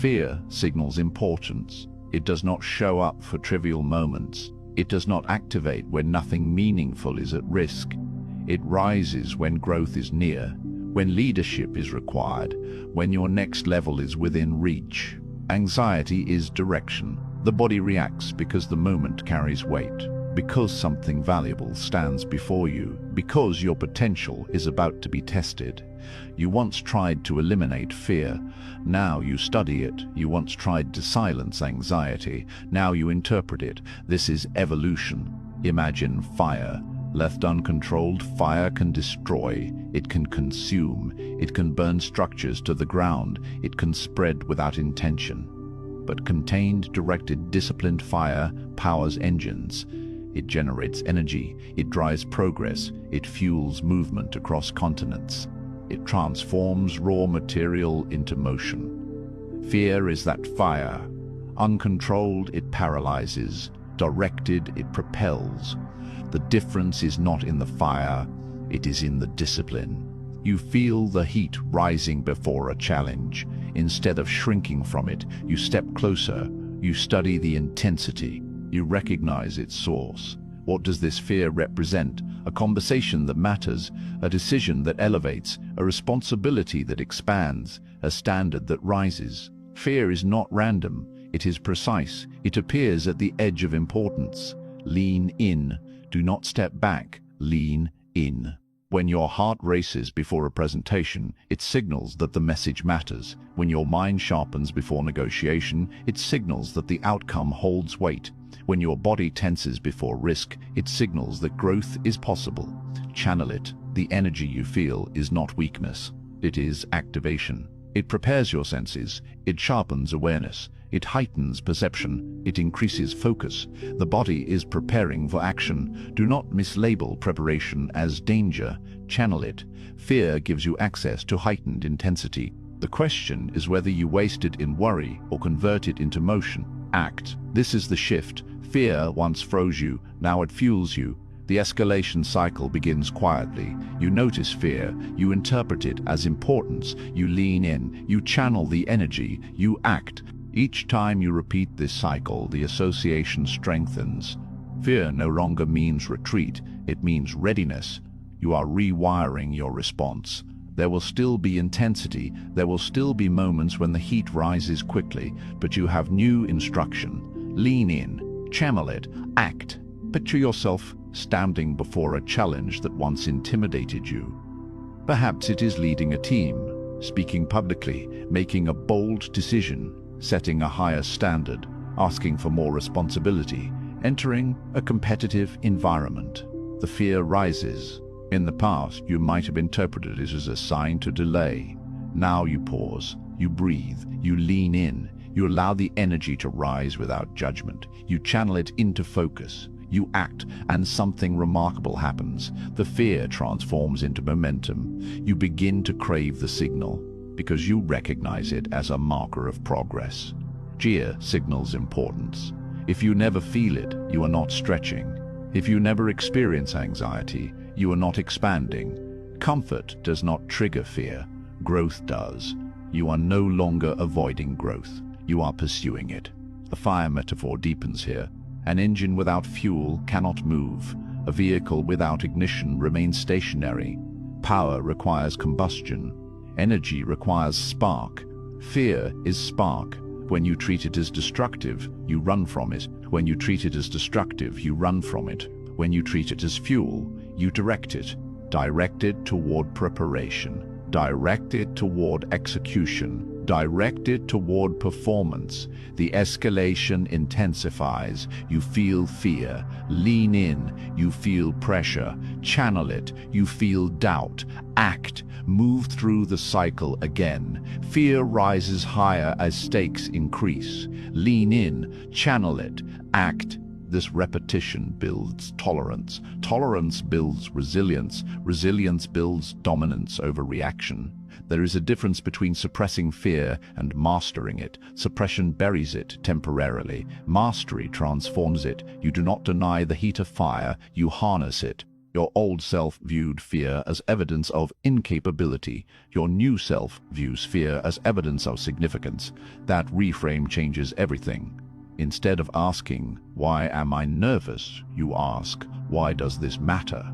Fear signals importance. It does not show up for trivial moments. It does not activate when nothing meaningful is at risk. It rises when growth is near, when leadership is required, when your next level is within reach. Anxiety is direction. The body reacts because the moment carries weight, because something valuable stands before you, because your potential is about to be tested. You once tried to eliminate fear. Now you study it. You once tried to silence anxiety. Now you interpret it. This is evolution. Imagine fire. Left uncontrolled, fire can destroy. It can consume. It can burn structures to the ground. It can spread without intention. But contained, directed, disciplined fire powers engines. It generates energy. It drives progress. It fuels movement across continents. It transforms raw material into motion. Fear is that fire. Uncontrolled, it paralyzes. Directed, it propels. The difference is not in the fire, it is in the discipline. You feel the heat rising before a challenge. Instead of shrinking from it, you step closer. You study the intensity. You recognize its source. What does this fear represent? A conversation that matters, a decision that elevates, a responsibility that expands, a standard that rises. Fear is not random. It is precise. It appears at the edge of importance. Lean in. Do not step back. Lean in. When your heart races before a presentation, it signals that the message matters. When your mind sharpens before negotiation, it signals that the outcome holds weight. When your body tenses before risk, it signals that growth is possible. Channel it. The energy you feel is not weakness. It is activation. It prepares your senses. It sharpens awareness. It heightens perception. It increases focus. The body is preparing for action. Do not mislabel preparation as danger. Channel it. Fear gives you access to heightened intensity. The question is whether you waste it in worry or convert it into motion. Act. This is the shift. Fear once froze you. Now it fuels you. The escalation cycle begins quietly. You notice fear, you interpret it as importance, you lean in, you channel the energy, you act. Each time you repeat this cycle, the association strengthens. Fear no longer means retreat, it means readiness. You are rewiring your response. There will still be intensity, there will still be moments when the heat rises quickly, but you have new instruction. Lean in, channel it, act. Picture yourself standing before a challenge that once intimidated you. Perhaps it is leading a team, speaking publicly, making a bold decision, setting a higher standard, asking for more responsibility, entering a competitive environment. The fear rises. In the past, you might have interpreted it as a sign to delay. Now you pause, you breathe, you lean in, you allow the energy to rise without judgment, you channel it into focus. You act, and something remarkable happens. The fear transforms into momentum. You begin to crave the signal, because you recognize it as a marker of progress. Fear signals importance. If you never feel it, you are not stretching. If you never experience anxiety, you are not expanding. Comfort does not trigger fear. Growth does. You are no longer avoiding growth. You are pursuing it. The fire metaphor deepens here. An engine without fuel cannot move. A vehicle without ignition remains stationary. Power requires combustion. Energy requires spark. Fear is spark. When you treat it as destructive, you run from it. When you treat it as destructive, you run from it. When you treat it as fuel, you direct it. Direct it toward preparation. Direct it toward execution. Direct it toward performance. The escalation intensifies. You feel fear. Lean in. You feel pressure. Channel it. You feel doubt. Act. Move through the cycle again. Fear rises higher as stakes increase. Lean in. Channel it. Act. This repetition builds tolerance. Tolerance builds resilience. Resilience builds dominance over reaction. There is a difference between suppressing fear and mastering it. Suppression buries it temporarily. Mastery transforms it. You do not deny the heat of fire, you harness it. Your old self viewed fear as evidence of incapability. Your new self views fear as evidence of significance. That reframe changes everything. Instead of asking, "Why am I nervous?" you ask, "Why does this matter?"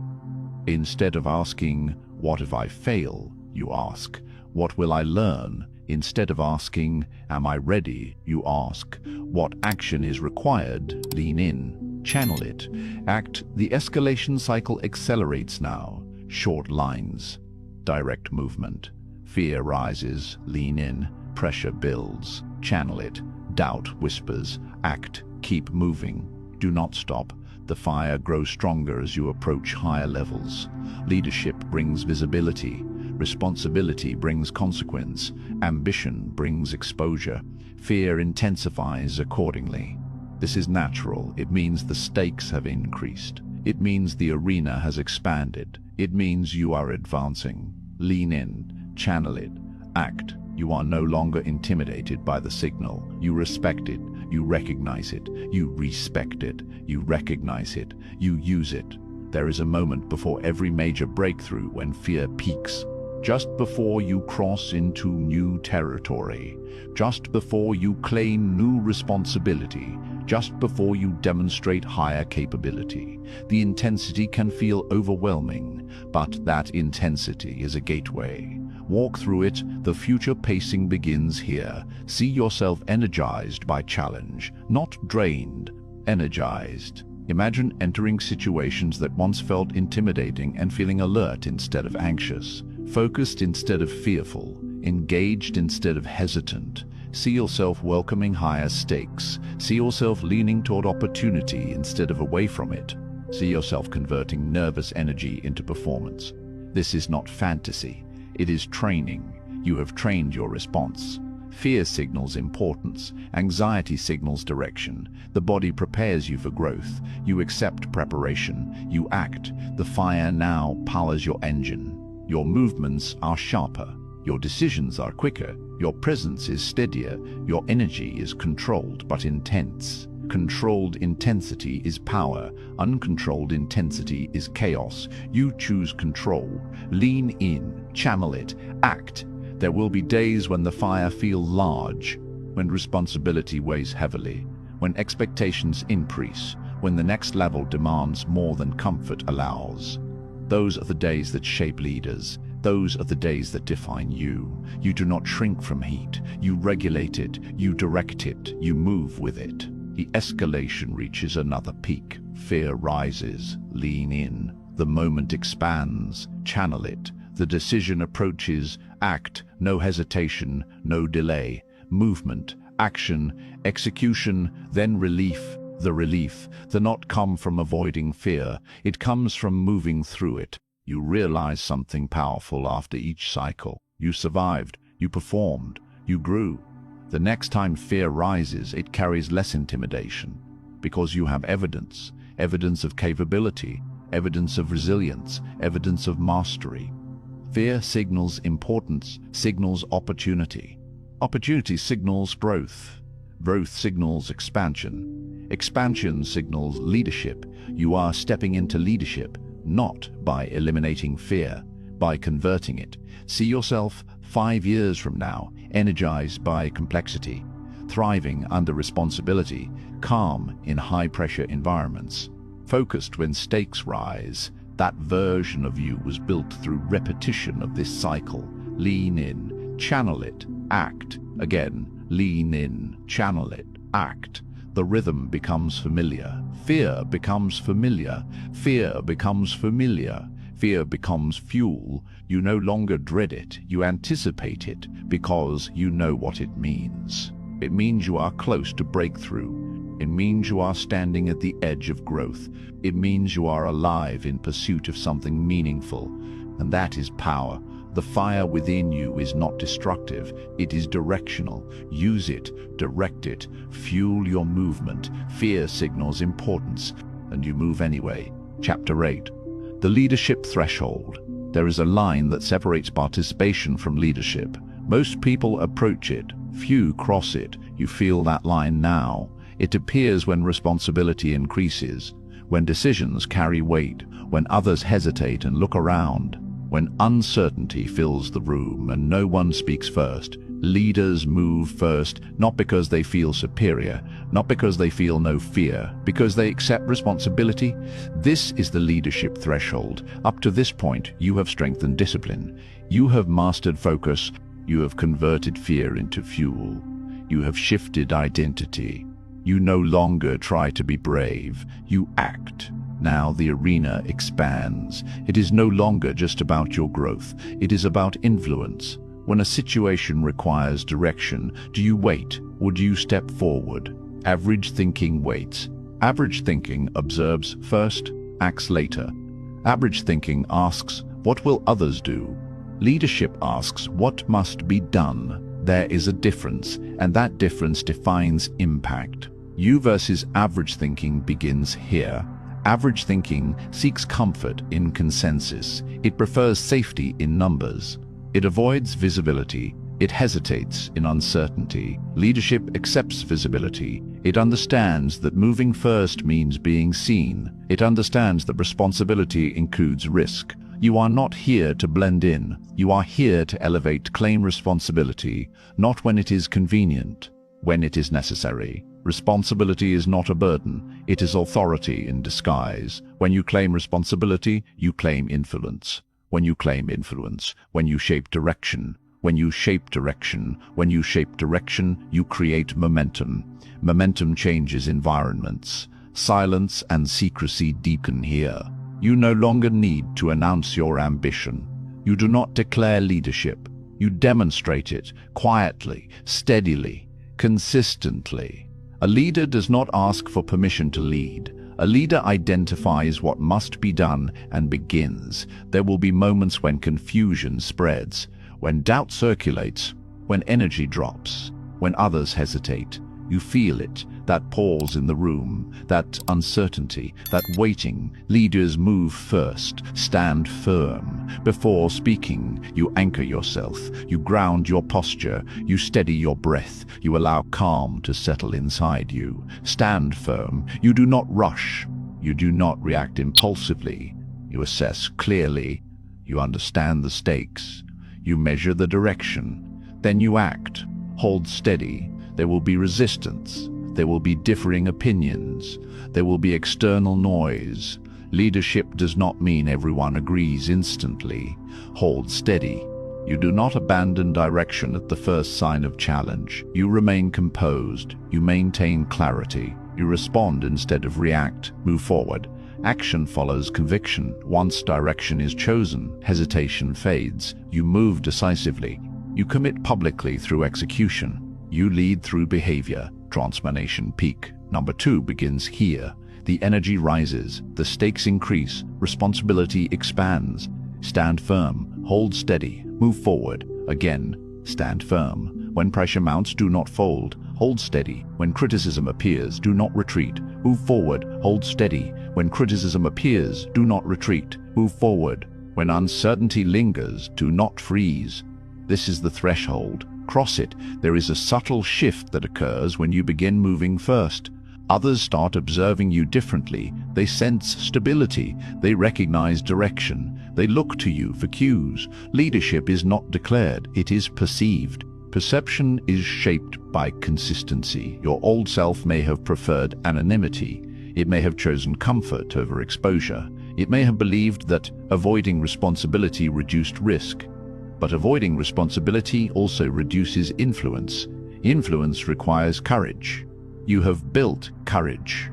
Instead of asking, "What if I fail?" you ask, "What will I learn?" Instead of asking, "Am I ready?" you ask, "What action is required?" Lean in, channel it, act. The escalation cycle accelerates now. Short lines, direct movement. Fear rises, lean in, pressure builds, channel it. Doubt whispers, act, keep moving. Do not stop. The fire grows stronger as you approach higher levels. Leadership brings visibility. Responsibility brings consequence. Ambition brings exposure. Fear intensifies accordingly. This is natural. It means the stakes have increased. It means the arena has expanded. It means you are advancing. Lean in, channel it, act. You are no longer intimidated by the signal. You respect it. You recognize it. You respect it. You recognize it. You use it. There is a moment before every major breakthrough when fear peaks. Just before you cross into new territory. Just before you claim new responsibility. Just before you demonstrate higher capability. The intensity can feel overwhelming, but that intensity is a gateway. Walk through it, the future pacing begins here. See yourself energized by challenge, not drained, energized. Imagine entering situations that once felt intimidating and feeling alert instead of anxious, focused instead of fearful, engaged instead of hesitant. See yourself welcoming higher stakes. See yourself leaning toward opportunity instead of away from it. See yourself converting nervous energy into performance. This is not fantasy. It is training. You have trained your response. Fear signals importance. Anxiety signals direction. The body prepares you for growth. You accept preparation. You act. The fire now powers your engine. Your movements are sharper. Your decisions are quicker. Your presence is steadier. Your energy is controlled but intense. Controlled intensity is power. Uncontrolled intensity is chaos. You choose control. Lean in. Channel it. Act. There will be days when the fire feels large, when responsibility weighs heavily, when expectations increase, when the next level demands more than comfort allows. Those are the days that shape leaders. Those are the days that define you. You do not shrink from heat. You regulate it. You direct it. You move with it. The escalation reaches another peak. Fear rises. Lean in. The moment expands. Channel it. The decision approaches. Act. No hesitation. No delay. Movement. Action. Execution. Then relief. The relief does not come from avoiding fear. It comes from moving through it. You realize something powerful after each cycle. You survived. You performed. You grew. The next time fear rises, it carries less intimidation, because you have evidence. Evidence of capability, evidence of resilience, evidence of mastery. Fear signals importance, signals opportunity. Opportunity signals growth. Growth signals expansion. Expansion signals leadership. You are stepping into leadership, not by eliminating fear, by converting it. See yourself 5 years from now, energized by complexity, thriving under responsibility, calm in high-pressure environments, focused when stakes rise. That version of you was built through repetition of this cycle. Lean in, channel it, act. Again, lean in, channel it, act. The rhythm becomes familiar. Fear becomes familiar. Fear becomes familiar. Fear becomes fuel. You no longer dread it. You anticipate it because you know what it means. It means you are close to breakthrough. It means you are standing at the edge of growth. It means you are alive in pursuit of something meaningful. And that is power. The fire within you is not destructive. It is directional. Use it, direct it, fuel your movement. Fear signals importance, and you move anyway. Chapter 8. The leadership threshold. There is a line that separates participation from leadership. Most people approach it. Few cross it. You feel that line now. It appears when responsibility increases, when decisions carry weight, when others hesitate and look around, when uncertainty fills the room and no one speaks first. Leaders move first, not because they feel superior, not because they feel no fear, because they accept responsibility. This is the leadership threshold. Up to this point, you have strengthened discipline. You have mastered focus. You have converted fear into fuel. You have shifted identity. You no longer try to be brave. You act. Now the arena expands. It is no longer just about your growth. It is about influence. When a situation requires direction, do you wait or do you step forward? Average thinking waits. Average thinking observes first, acts later. Average thinking asks, what will others do? Leadership asks, what must be done? There is a difference, and that difference defines impact. You versus average thinking begins here. Average thinking seeks comfort in consensus. It prefers safety in numbers. It avoids visibility. It hesitates in uncertainty. Leadership accepts visibility. It understands that moving first means being seen. It understands that responsibility includes risk. You are not here to blend in. You are here to elevate, claim responsibility, not when it is convenient, when it is necessary. Responsibility is not a burden. It is authority in disguise. When you claim responsibility, you claim influence. When you claim influence, when you shape direction, when you shape direction, when you shape direction, you create momentum. Momentum changes environments. Silence and secrecy deepen here. You no longer need to announce your ambition. You do not declare leadership. You demonstrate it quietly, steadily, consistently. A leader does not ask for permission to lead. A leader identifies what must be done and begins. There will be moments when confusion spreads, when doubt circulates, when energy drops, when others hesitate. You feel it, that pause in the room, that uncertainty, that waiting. Leaders move first, stand firm. Before speaking, you anchor yourself, you ground your posture, you steady your breath, you allow calm to settle inside you. Stand firm. You do not rush. You do not react impulsively. You assess clearly. You understand the stakes. You measure the direction. Then you act. Hold steady. There will be resistance. There will be differing opinions. There will be external noise. Leadership does not mean everyone agrees instantly. Hold steady. You do not abandon direction at the first sign of challenge. You remain composed. You maintain clarity. You respond instead of react. Move forward. Action follows conviction. Once direction is chosen, hesitation fades. You move decisively. You commit publicly through execution. You lead through behavior. Transformation peak. Number 2 begins here. The energy rises. The stakes increase. Responsibility expands. Stand firm. Hold steady. Move forward. Again, stand firm. When pressure mounts, do not fold. Hold steady. When criticism appears, do not retreat. Move forward. Hold steady. When criticism appears, do not retreat. Move forward. When uncertainty lingers, do not freeze. This is the threshold. Cross it. There is a subtle shift that occurs when you begin moving first. Others start observing you differently. They sense stability. They recognize direction. They look to you for cues. Leadership is not declared. It is perceived. Perception is shaped by consistency. Your old self may have preferred anonymity. It may have chosen comfort over exposure. It may have believed that avoiding responsibility reduced risk. But avoiding responsibility also reduces influence. Influence requires courage. You have built courage.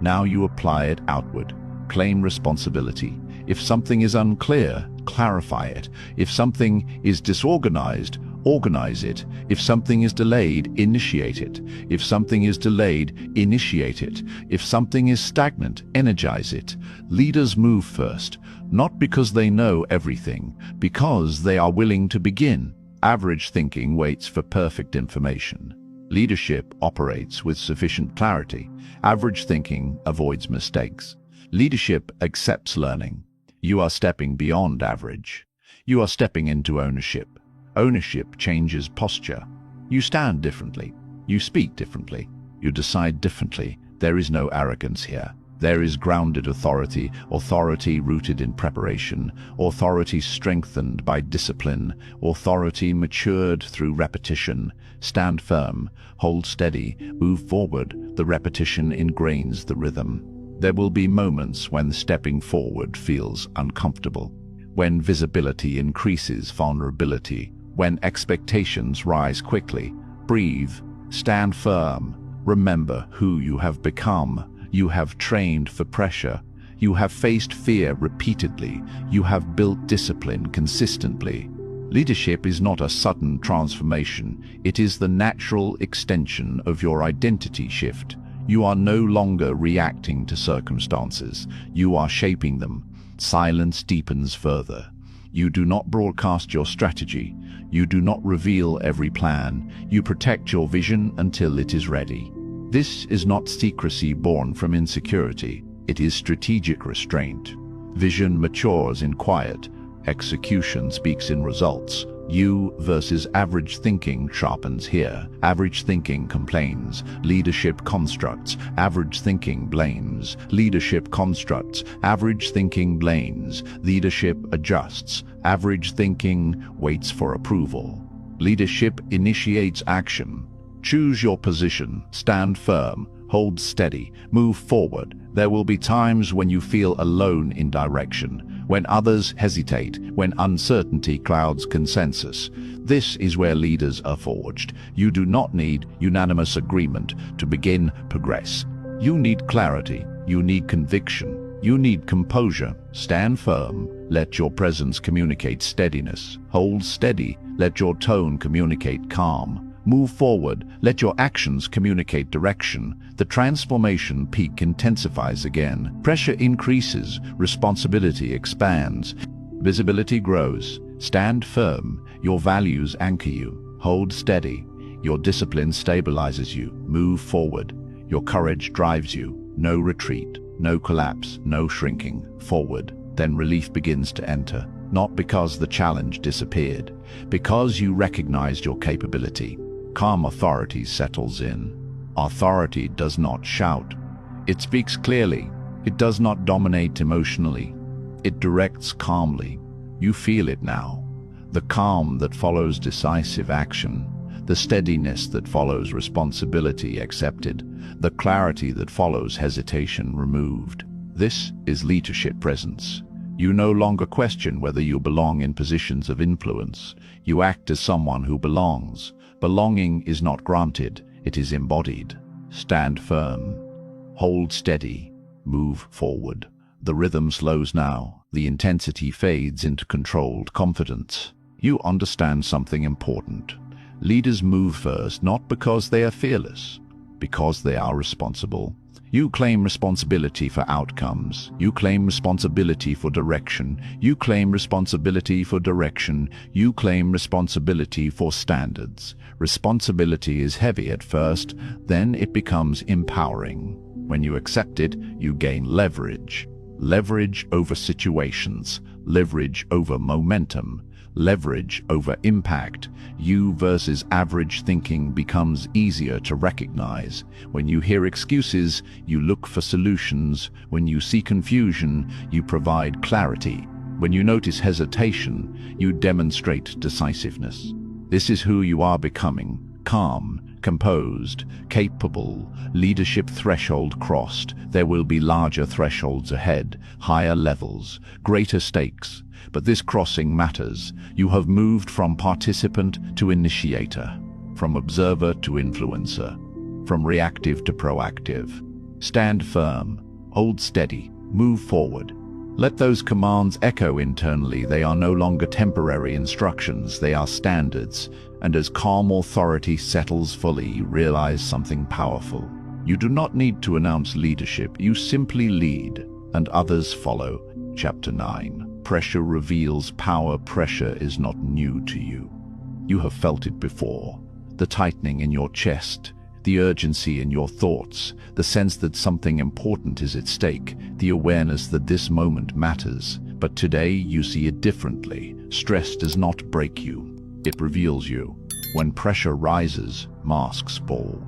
Now you apply it outward. Claim responsibility. If something is unclear, clarify it. If something is disorganized, organize it. If something is delayed, initiate it. If something is delayed, initiate it. If something is stagnant, energize it. Leaders move first, not because they know everything, because they are willing to begin. Average thinking waits for perfect information. Leadership operates with sufficient clarity. Average thinking avoids mistakes. Leadership accepts learning. You are stepping beyond average. You are stepping into ownership. Ownership changes posture. You stand differently. You speak differently. You decide differently. There is no arrogance here. There is grounded authority, authority rooted in preparation, authority strengthened by discipline, authority matured through repetition. Stand firm, hold steady, move forward. The repetition ingrains the rhythm. There will be moments when stepping forward feels uncomfortable, when visibility increases vulnerability, when expectations rise quickly. Breathe, stand firm, remember who you have become. You have trained for pressure. You have faced fear repeatedly. You have built discipline consistently. Leadership is not a sudden transformation. It is the natural extension of your identity shift. You are no longer reacting to circumstances. You are shaping them. Silence deepens further. You do not broadcast your strategy. You do not reveal every plan. You protect your vision until it is ready. This is not secrecy born from insecurity. It is strategic restraint. Vision matures in quiet. Execution speaks in results. You versus average thinking sharpens here. Average thinking complains. Leadership constructs. Average thinking blames. Leadership constructs. Average thinking blames. Leadership adjusts. Average thinking waits for approval. Leadership initiates action. Choose your position. Stand firm. Hold steady. Move forward. There will be times when you feel alone in direction, when others hesitate, when uncertainty clouds consensus. This is where leaders are forged. You do not need unanimous agreement to begin progress. You need clarity. You need conviction. You need composure. Stand firm. Let your presence communicate steadiness. Hold steady. Let your tone communicate calm. Move forward. Let your actions communicate direction. The transformation peak intensifies again. Pressure increases. Responsibility expands. Visibility grows. Stand firm. Your values anchor you. Hold steady. Your discipline stabilizes you. Move forward. Your courage drives you. No retreat. No collapse. No shrinking. Forward. Then relief begins to enter. Not because the challenge disappeared, because you recognized your capability. Calm authority settles in. Authority does not shout. It speaks clearly. It does not dominate emotionally. It directs calmly. You feel it now. The calm that follows decisive action. The steadiness that follows responsibility accepted. The clarity that follows hesitation removed. This is leadership presence. You no longer question whether you belong in positions of influence. You act as someone who belongs. Belonging is not granted, it is embodied. Stand firm. Hold steady. Move forward. The rhythm slows now. The intensity fades into controlled confidence. You understand something important. Leaders move first not because they are fearless, because they are responsible. You claim responsibility for outcomes. You claim responsibility for direction. You claim responsibility for direction. You claim responsibility for standards. Responsibility is heavy at first, then it becomes empowering. When you accept it, you gain leverage. Leverage over situations. Leverage over momentum. Leverage over impact. You versus average thinking becomes easier to recognize. When you hear excuses, you look for solutions. When you see confusion, you provide clarity. When you notice hesitation, you demonstrate decisiveness. This is who you are becoming: calm, composed, capable. Leadership threshold crossed. There will be larger thresholds ahead, higher levels, greater stakes. But this crossing matters. You have moved from participant to initiator, from observer to influencer, from reactive to proactive. Stand firm, hold steady, move forward. Let those commands echo internally. They are no longer temporary instructions, they are standards. And as calm authority settles fully, realize something powerful. You do not need to announce leadership, you simply lead, and others follow. Chapter 9. Pressure reveals power. Pressure is not new to you. You have felt it before. The tightening in your chest, the urgency in your thoughts, the sense that something important is at stake, the awareness that this moment matters. But today you see it differently. Stress does not break you. It reveals you. When pressure rises, masks fall.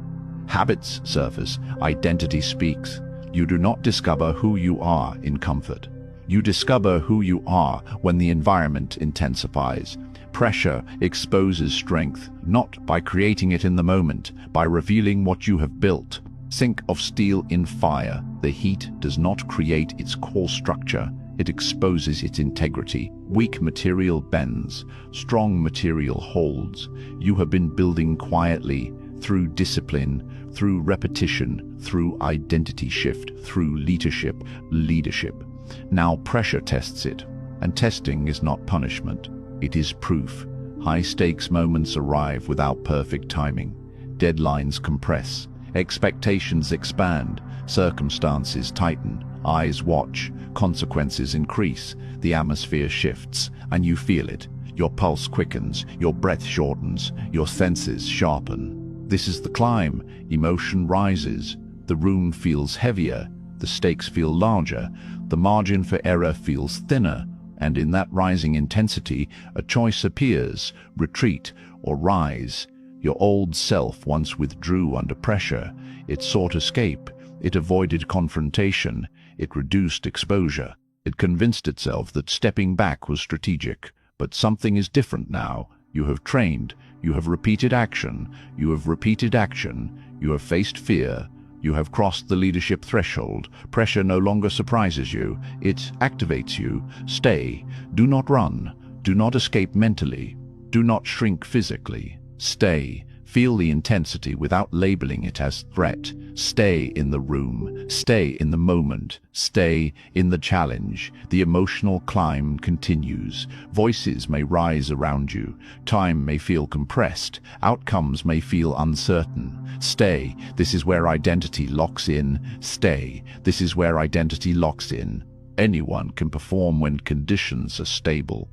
Habits surface. Identity speaks. You do not discover who you are in comfort. You discover who you are when the environment intensifies. Pressure exposes strength, not by creating it in the moment, by revealing what you have built. Think of steel in fire. The heat does not create its core structure, it exposes its integrity. Weak material bends, strong material holds. You have been building quietly, through discipline, through repetition, through identity shift, through leadership. Now pressure tests it, and testing is not punishment, it is proof. High-stakes moments arrive without perfect timing. Deadlines compress, expectations expand, circumstances tighten, eyes watch, consequences increase, the atmosphere shifts, and you feel it. Your pulse quickens, your breath shortens, your senses sharpen. This is the climb. Emotion rises, the room feels heavier, the stakes feel larger, the margin for error feels thinner. And in that rising intensity, a choice appears: retreat or rise. Your old self once withdrew under pressure. It sought escape. It avoided confrontation. It reduced exposure. It convinced itself that stepping back was strategic. But something is different now. You have trained. You have repeated action. You have repeated action. You have faced fear. You have crossed the leadership threshold. Pressure no longer surprises you. It activates you. Stay. Do not run. Do not escape mentally. Do not shrink physically. Stay. Feel the intensity without labeling it as threat. Stay in the room. Stay in the moment. Stay in the challenge. The emotional climb continues. Voices may rise around you. Time may feel compressed. Outcomes may feel uncertain. Stay. This is where identity locks in. Stay. This is where identity locks in. Anyone can perform when conditions are stable.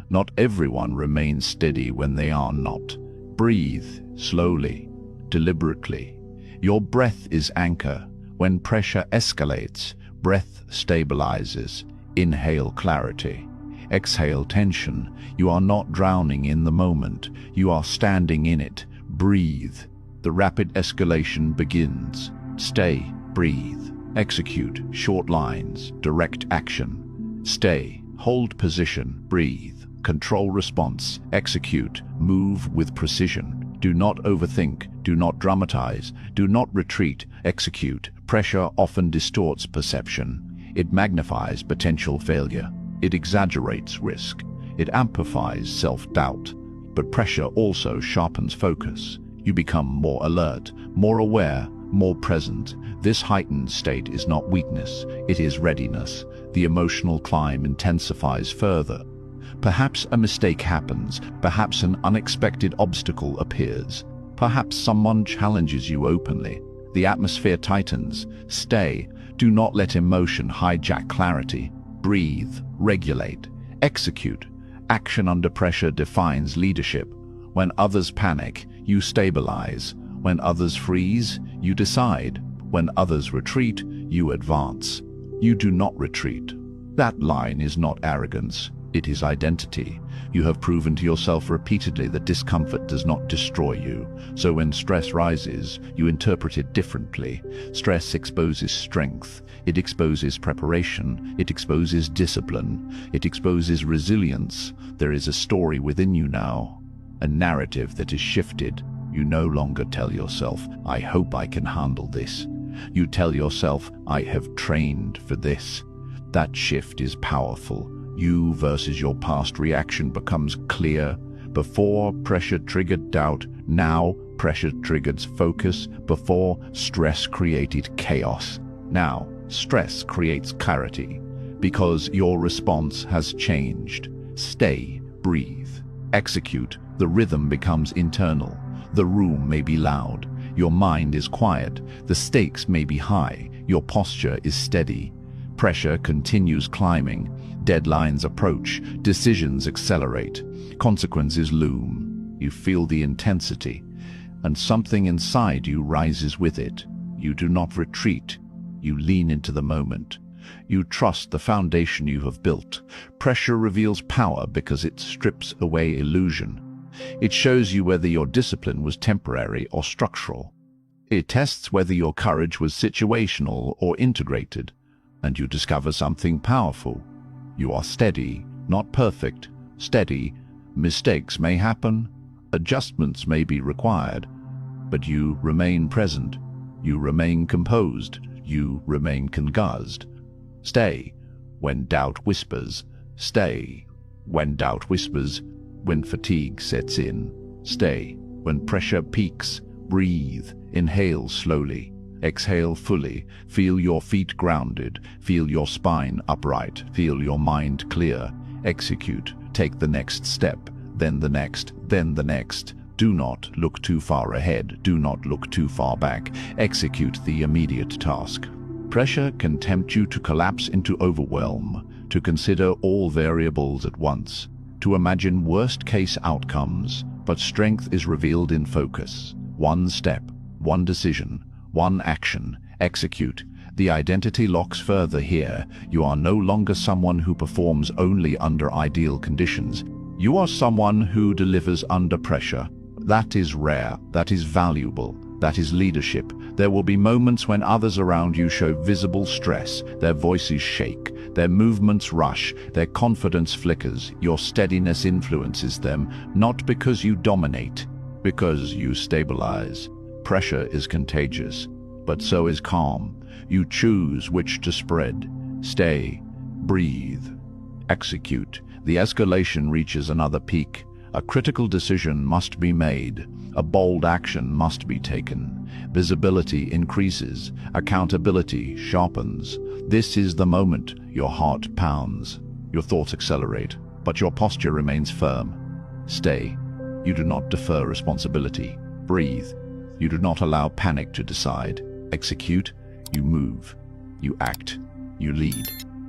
Not everyone remains steady when they are not. Breathe slowly, deliberately. Your breath is anchor. When pressure escalates, breath stabilizes. Inhale clarity. Exhale tension. You are not drowning in the moment. You are standing in it. Breathe. The rapid escalation begins. Stay. Breathe. Execute. Short lines. Direct action. Stay. Hold position. Breathe. Control response. Execute. Move with precision. Do not overthink. Do not dramatize. Do not retreat. Execute. Pressure often distorts perception. It magnifies potential failure. It exaggerates risk. It amplifies self-doubt. But pressure also sharpens focus. You become more alert, more aware, more present. This heightened state is not weakness. It is readiness. The emotional climb intensifies further. Perhaps a mistake happens. Perhaps an unexpected obstacle appears. Perhaps someone challenges you openly. The atmosphere tightens. Stay. Do not let emotion hijack clarity. Breathe. Regulate. Execute. Action under pressure defines leadership. When others panic, you stabilize. When others freeze, you decide. When others retreat, you advance. You do not retreat. That line is not arrogance. It is identity. You have proven to yourself repeatedly that discomfort does not destroy you. So when stress rises, you interpret it differently. Stress exposes strength. It exposes preparation. It exposes discipline. It exposes resilience. There is a story within you now, a narrative that is shifted. You no longer tell yourself, "I hope I can handle this." You tell yourself, "I have trained for this." That shift is powerful. You versus your past reaction becomes clear. Before, pressure triggered doubt. Now, pressure triggers focus. Before, stress created chaos. Now, stress creates clarity. Because your response has changed. Stay, breathe, execute. The rhythm becomes internal. The room may be loud. Your mind is quiet. The stakes may be high. Your posture is steady. Pressure continues climbing. Deadlines approach. Decisions accelerate. Consequences loom. You feel the intensity, and something inside you rises with it. You do not retreat. You lean into the moment. You trust the foundation you have built. Pressure reveals power because it strips away illusion. It shows you whether your discipline was temporary or structural. It tests whether your courage was situational or integrated. And you discover something powerful. You are steady, not perfect. Steady. Mistakes may happen. Adjustments may be required. But you remain present. You remain composed. You remain conguzzed. Stay when doubt whispers. Stay when doubt whispers. When fatigue sets in. Stay when pressure peaks. Breathe. Inhale slowly. Exhale fully. Feel your feet grounded. Feel your spine upright. Feel your mind clear. Execute. Take the next step. Then the next. Then the next. Do not look too far ahead. Do not look too far back. Execute the immediate task. Pressure can tempt you to collapse into overwhelm, to consider all variables at once, to imagine worst-case outcomes, but strength is revealed in focus. One step, one decision, one action. Execute. The identity locks further here. You are no longer someone who performs only under ideal conditions. You are someone who delivers under pressure. That is rare, that is valuable, that is leadership. There will be moments when others around you show visible stress, their voices shake, their movements rush, their confidence flickers. Your steadiness influences them, not because you dominate, because you stabilize. Pressure is contagious, but so is calm. You choose which to spread. Stay, breathe, execute. The escalation reaches another peak. A critical decision must be made. A bold action must be taken. Visibility increases. Accountability sharpens. This is the moment. Your heart pounds. Your thoughts accelerate, but your posture remains firm. Stay. You do not defer responsibility. Breathe. You do not allow panic to decide. Execute. You move. You act. You lead.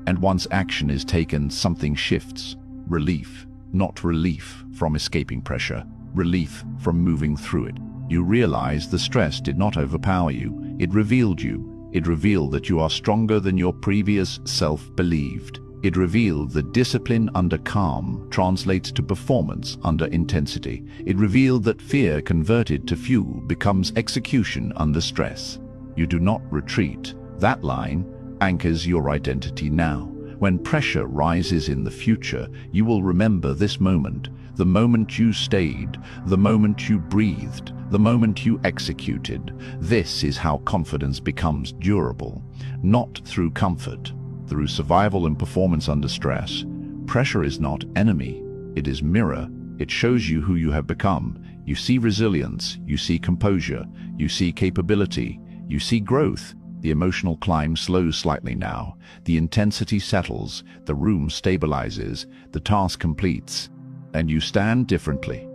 And once action is taken, something shifts. Relief. Not relief from escaping pressure. Relief from moving through it. You realize the stress did not overpower you. It revealed you. It revealed that you are stronger than your previous self believed. It revealed that discipline under calm translates to performance under intensity. It revealed that fear converted to fuel becomes execution under stress. You do not retreat. That line anchors your identity now. When pressure rises in the future, you will remember this moment, the moment you stayed, the moment you breathed, the moment you executed. This is how confidence becomes durable, not through comfort, through survival and performance under stress. Pressure is not enemy, it is mirror. It shows you who you have become. You see resilience, you see composure, you see capability, you see growth. The emotional climb slows slightly now. The intensity settles, the room stabilizes, the task completes, and you stand differently.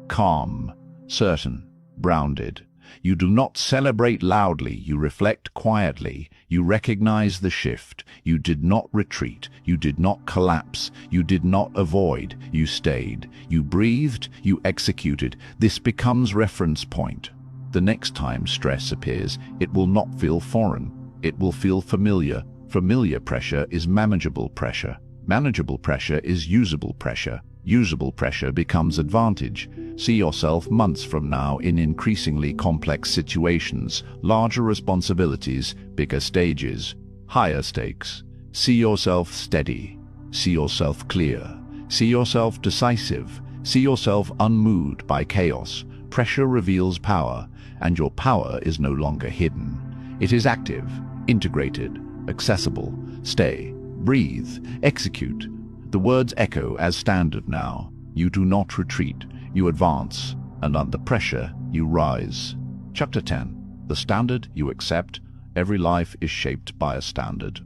Calm, certain, grounded. You do not celebrate loudly, you reflect quietly. You recognize the shift. You did not retreat. You did not collapse. You did not avoid. You stayed. You breathed. You executed. This becomes reference point. The next time stress appears, it will not feel foreign. It will feel familiar. Familiar pressure is manageable pressure. Manageable pressure is usable pressure. Usable pressure becomes advantage. See yourself months from now in increasingly complex situations, larger responsibilities, bigger stages, higher stakes. See yourself steady. See yourself clear. See yourself decisive. See yourself unmoved by chaos. Pressure reveals power, and your power is no longer hidden. It is active, integrated, accessible. Stay, breathe, execute. The words echo as standard now. You do not retreat, you advance, and under pressure, you rise. Chapter 10. The standard you accept. Every life is shaped by a standard.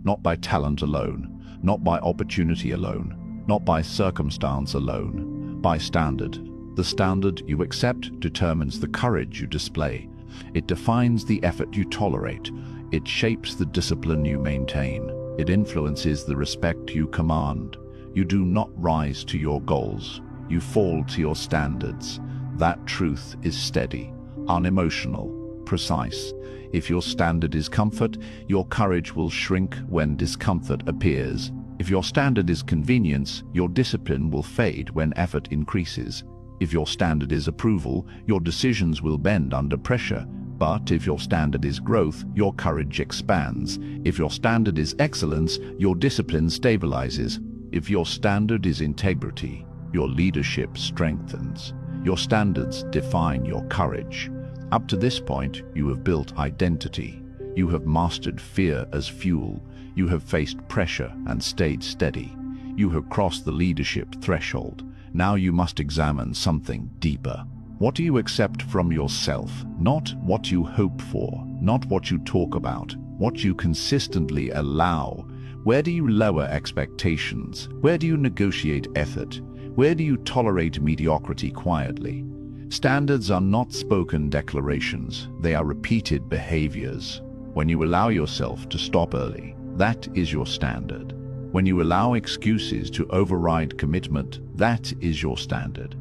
Not by talent alone, not by opportunity alone, not by circumstance alone, by standard. The standard you accept determines the courage you display. It defines the effort you tolerate. It shapes the discipline you maintain. It influences the respect you command. You do not rise to your goals. You fall to your standards. That truth is steady, unemotional, precise. If your standard is comfort, your courage will shrink when discomfort appears. If your standard is convenience, your discipline will fade when effort increases. If your standard is approval, your decisions will bend under pressure. But if your standard is growth, your courage expands. If your standard is excellence, your discipline stabilizes. If your standard is integrity, your leadership strengthens. Your standards define your courage. Up to this point, you have built identity. You have mastered fear as fuel. You have faced pressure and stayed steady. You have crossed the leadership threshold. Now you must examine something deeper. What do you accept from yourself? Not what you hope for, not what you talk about, what you consistently allow. Where do you lower expectations? Where do you negotiate effort? Where do you tolerate mediocrity quietly? Standards are not spoken declarations, they are repeated behaviors. When you allow yourself to stop early, that is your standard. When you allow excuses to override commitment, that is your standard.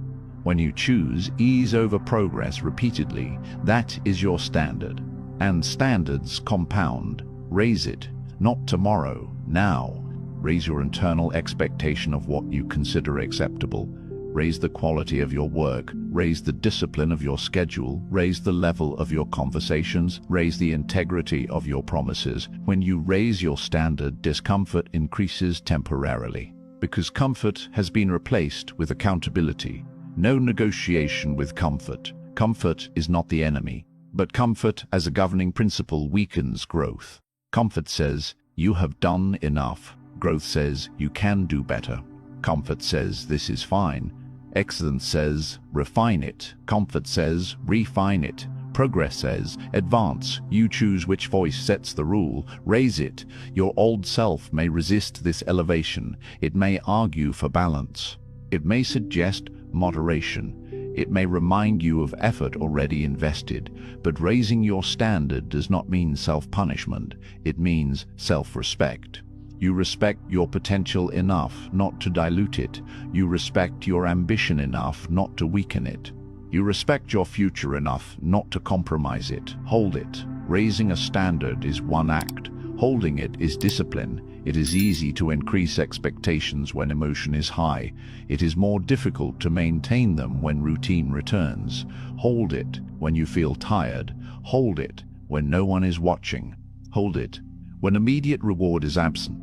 When you choose ease over progress repeatedly, that is your standard. And standards compound. Raise it, not tomorrow, now. Raise your internal expectation of what you consider acceptable. Raise the quality of your work. Raise the discipline of your schedule. Raise the level of your conversations. Raise the integrity of your promises. When you raise your standard, discomfort increases temporarily, because comfort has been replaced with accountability. No negotiation with comfort. Comfort is not the enemy, but comfort as a governing principle weakens growth. Comfort says, you have done enough. Growth says, you can do better. Comfort says, this is fine. Excellence says, refine it. Comfort says, refine it. Progress says, advance. You choose which voice sets the rule. Raise it. Your old self may resist this elevation. It may argue for balance. It may suggest moderation. It may remind you of effort already invested. But raising your standard does not mean self-punishment. It means self-respect. You respect your potential enough not to dilute it. You respect your ambition enough not to weaken it. You respect your future enough not to compromise it. Hold it. Raising a standard is one act. Holding it is discipline. It is easy to increase expectations when emotion is high. It is more difficult to maintain them when routine returns. Hold it when you feel tired. Hold it when no one is watching. Hold it when immediate reward is absent.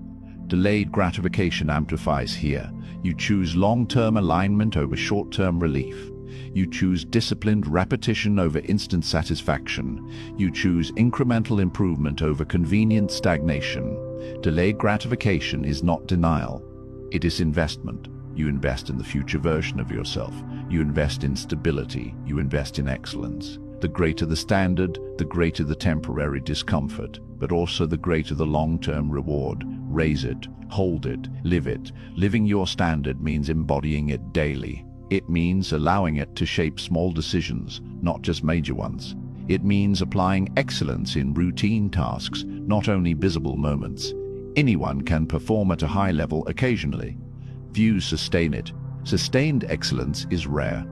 Delayed gratification amplifies here. You choose long-term alignment over short-term relief. You choose disciplined repetition over instant satisfaction. You choose incremental improvement over convenient stagnation. Delayed gratification is not denial. It is investment. You invest in the future version of yourself. You invest in stability. You invest in excellence. The greater the standard, the greater the temporary discomfort, but also the greater the long-term reward. Raise it, hold it, live it. Living your standard means embodying it daily. It means allowing it to shape small decisions, not just major ones. It means applying excellence in routine tasks, not only visible moments. Anyone can perform at a high level occasionally. Few sustain it. Sustained excellence is rare,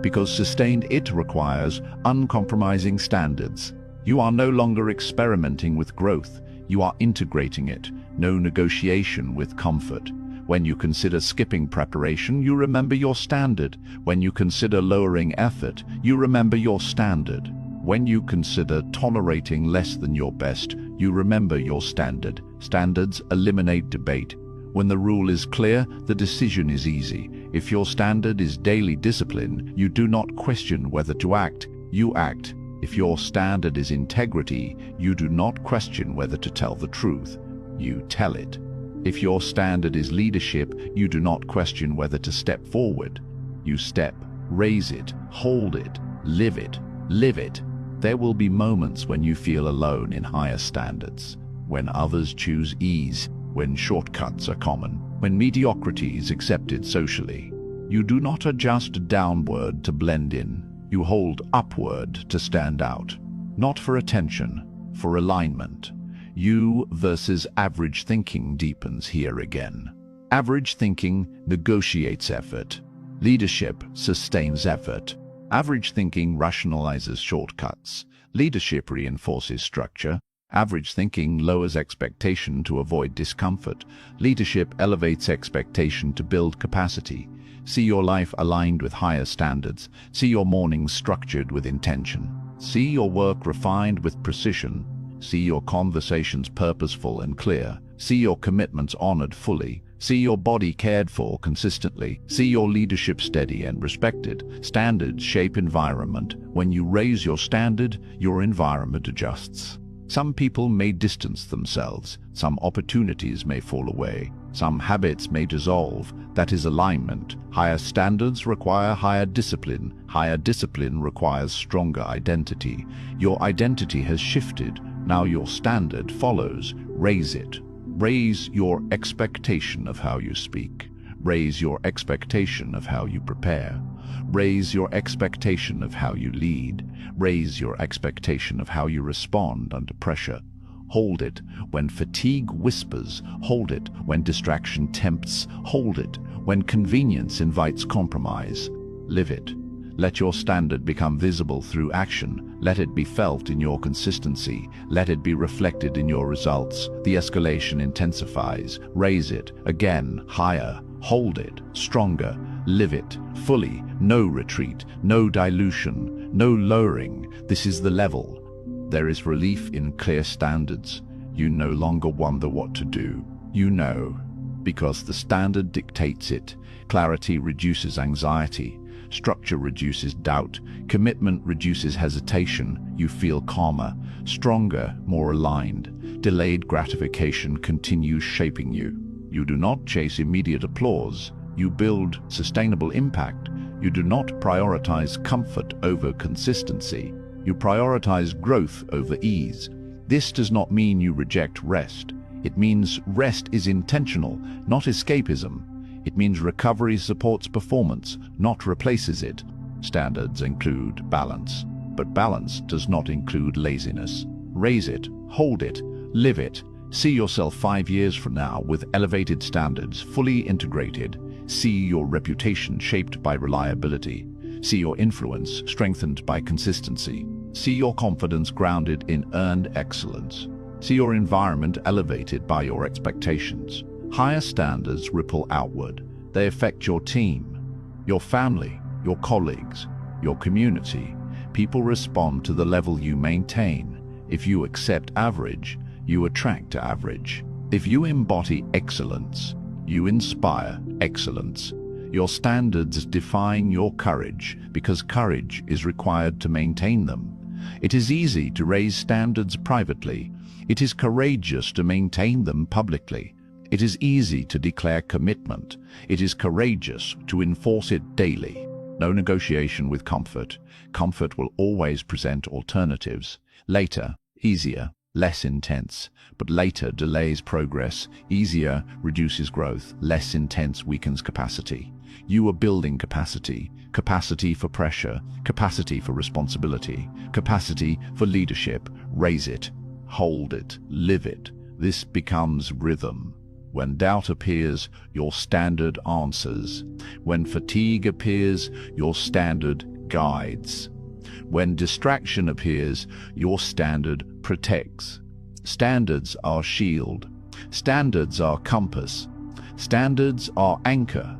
because sustained it requires uncompromising standards. You are no longer experimenting with growth. You are integrating it. No negotiation with comfort. When you consider skipping preparation, you remember your standard. When you consider lowering effort, you remember your standard. When you consider tolerating less than your best, you remember your standard. Standards eliminate debate. When the rule is clear, the decision is easy. If your standard is daily discipline, you do not question whether to act, you act. If your standard is integrity, you do not question whether to tell the truth, you tell it. If your standard is leadership, you do not question whether to step forward, you step. Raise it, hold it, live it, live it. There will be moments when you feel alone in higher standards, when others choose ease, when shortcuts are common, when mediocrity is accepted socially. You do not adjust downward to blend in. You hold upward to stand out. Not for attention, for alignment. You versus average thinking deepens here again. Average thinking negotiates effort. Leadership sustains effort. Average thinking rationalizes shortcuts. Leadership reinforces structure. Average thinking lowers expectation to avoid discomfort. Leadership elevates expectation to build capacity. See your life aligned with higher standards. See your mornings structured with intention. See your work refined with precision. See your conversations purposeful and clear. See your commitments honored fully. See your body cared for consistently. See your leadership steady and respected. Standards shape environment. When you raise your standard, your environment adjusts. Some people may distance themselves. Some opportunities may fall away. Some habits may dissolve. That is alignment. Higher standards require higher discipline. Higher discipline requires stronger identity. Your identity has shifted. Now your standard follows. Raise it. Raise your expectation of how you speak. Raise your expectation of how you prepare. Raise your expectation of how you lead. Raise your expectation of how you respond under pressure. Hold it when fatigue whispers. Hold it when distraction tempts. Hold it when convenience invites compromise. Live it. Let your standard become visible through action. Let it be felt in your consistency. Let it be reflected in your results. The escalation intensifies. Raise it again, higher. Hold it, stronger. Live it fully. No retreat, no dilution, no lowering. This is the level. There is relief in clear standards. You no longer wonder what to do. You know, because the standard dictates it. Clarity reduces anxiety. Structure reduces doubt. Commitment reduces hesitation. You feel calmer, stronger, more aligned. Delayed gratification continues shaping you. You do not chase immediate applause. You build sustainable impact. You do not prioritize comfort over consistency. You prioritize growth over ease. This does not mean you reject rest. It means rest is intentional, not escapism. It means recovery supports performance, not replaces it. Standards include balance, but balance does not include laziness. Raise it, hold it, live it. See yourself 5 years from now with elevated standards, fully integrated. See your reputation shaped by reliability. See your influence strengthened by consistency. See your confidence grounded in earned excellence. See your environment elevated by your expectations. Higher standards ripple outward. They affect your team, your family, your colleagues, your community. People respond to the level you maintain. If you accept average, you attract average. If you embody excellence, you inspire excellence. Your standards define your courage because courage is required to maintain them. It is easy to raise standards privately. It is courageous to maintain them publicly. It is easy to declare commitment. It is courageous to enforce it daily. No negotiation with comfort. Comfort will always present alternatives. Later, easier, less intense. But later delays progress. Easier reduces growth. Less intense weakens capacity. You are building capacity. Capacity for pressure. Capacity for responsibility. Capacity for leadership. Raise it. Hold it. Live it. This becomes rhythm. When doubt appears, your standard answers. When fatigue appears, your standard guides. When distraction appears, your standard protects. Standards are shield. Standards are compass. Standards are anchor.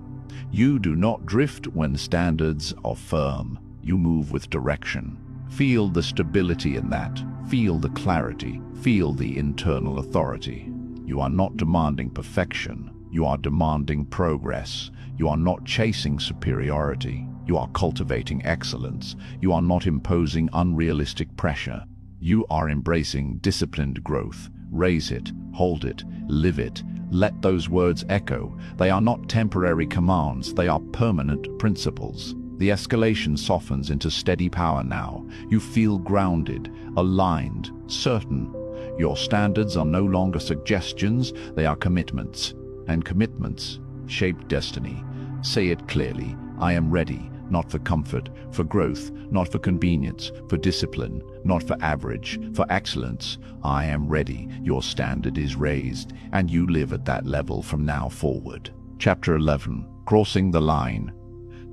You do not drift when standards are firm. You move with direction. Feel the stability in that. Feel the clarity. Feel the internal authority. You are not demanding perfection. You are demanding progress. You are not chasing superiority. You are cultivating excellence. You are not imposing unrealistic pressure. You are embracing disciplined growth. Raise it, hold it, live it. Let those words echo. They are not temporary commands. They are permanent principles. The escalation softens into steady power now. You feel grounded, aligned, certain. Your standards are no longer suggestions, they are commitments. And commitments shape destiny. Say it clearly. I am ready, not for comfort, for growth, not for convenience, for discipline, not for average, for excellence. I am ready. Your standard is raised, and you live at that level from now forward. Chapter 11. Crossing the line.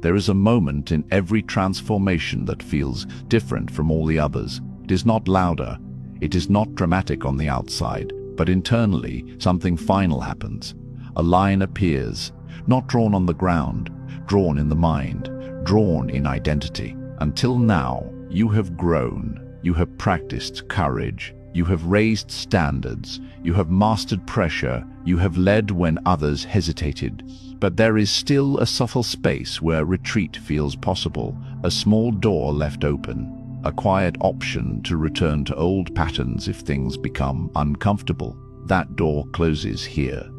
There is a moment in every transformation that feels different from all the others. It is not louder. It is not dramatic on the outside, but internally something final happens. A line appears, not drawn on the ground, drawn in the mind, drawn in identity. Until now, you have grown, you have practiced courage, you have raised standards, you have mastered pressure, you have led when others hesitated. But there is still a subtle space where retreat feels possible, a small door left open. A quiet option to return to old patterns if things become uncomfortable. That door closes here.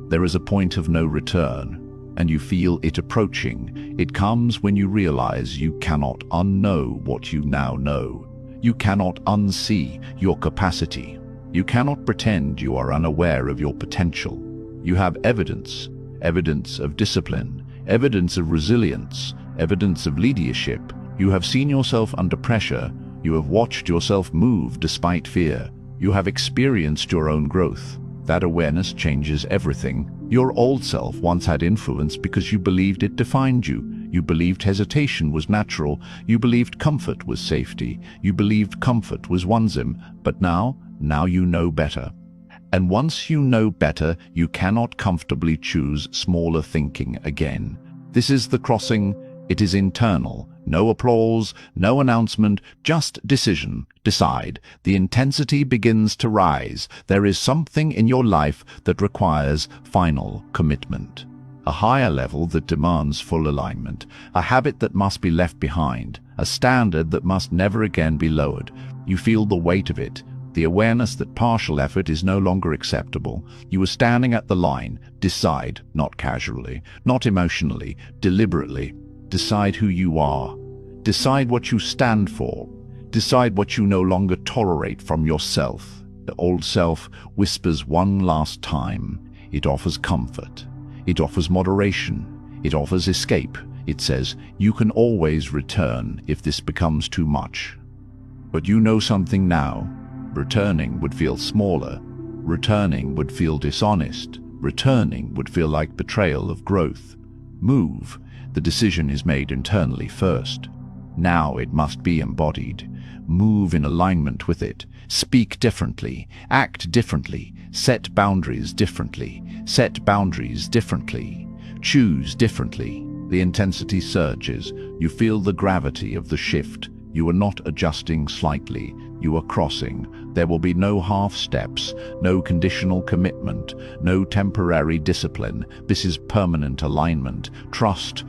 There is a point of no return, and you feel it approaching. It comes when you realize you cannot unknow what you now know. You cannot unsee your capacity. You cannot pretend you are unaware of your potential. You have evidence of discipline, evidence of resilience, evidence of leadership. You have seen yourself under pressure. You have watched yourself move despite fear. You have experienced your own growth. That awareness changes everything. Your old self once had influence because you believed it defined you. You believed hesitation was natural. You believed comfort was safety. You believed comfort was onesim. But now you know better. And once you know better, you cannot comfortably choose smaller thinking again. This is the crossing. It is internal. No applause, no announcement, just decision. Decide. The intensity begins to rise. There is something in your life that requires final commitment. A higher level that demands full alignment. A habit that must be left behind. A standard that must never again be lowered. You feel the weight of it. The awareness that partial effort is no longer acceptable. You are standing at the line. Decide, not casually, not emotionally, deliberately. Decide who you are. Decide what you stand for. Decide what you no longer tolerate from yourself. The old self whispers one last time. It offers comfort. It offers moderation. It offers escape. It says, you can always return if this becomes too much. But you know something now. Returning would feel smaller. Returning would feel dishonest. Returning would feel like betrayal of growth. Move. The decision is made internally first. Now it must be embodied. Move in alignment with it. Speak differently. Act differently. Set boundaries differently. Set boundaries differently. Choose differently. The intensity surges. You feel the gravity of the shift. You are not adjusting slightly. You are crossing. There will be no half steps, no conditional commitment, no temporary discipline. This is permanent alignment. Trust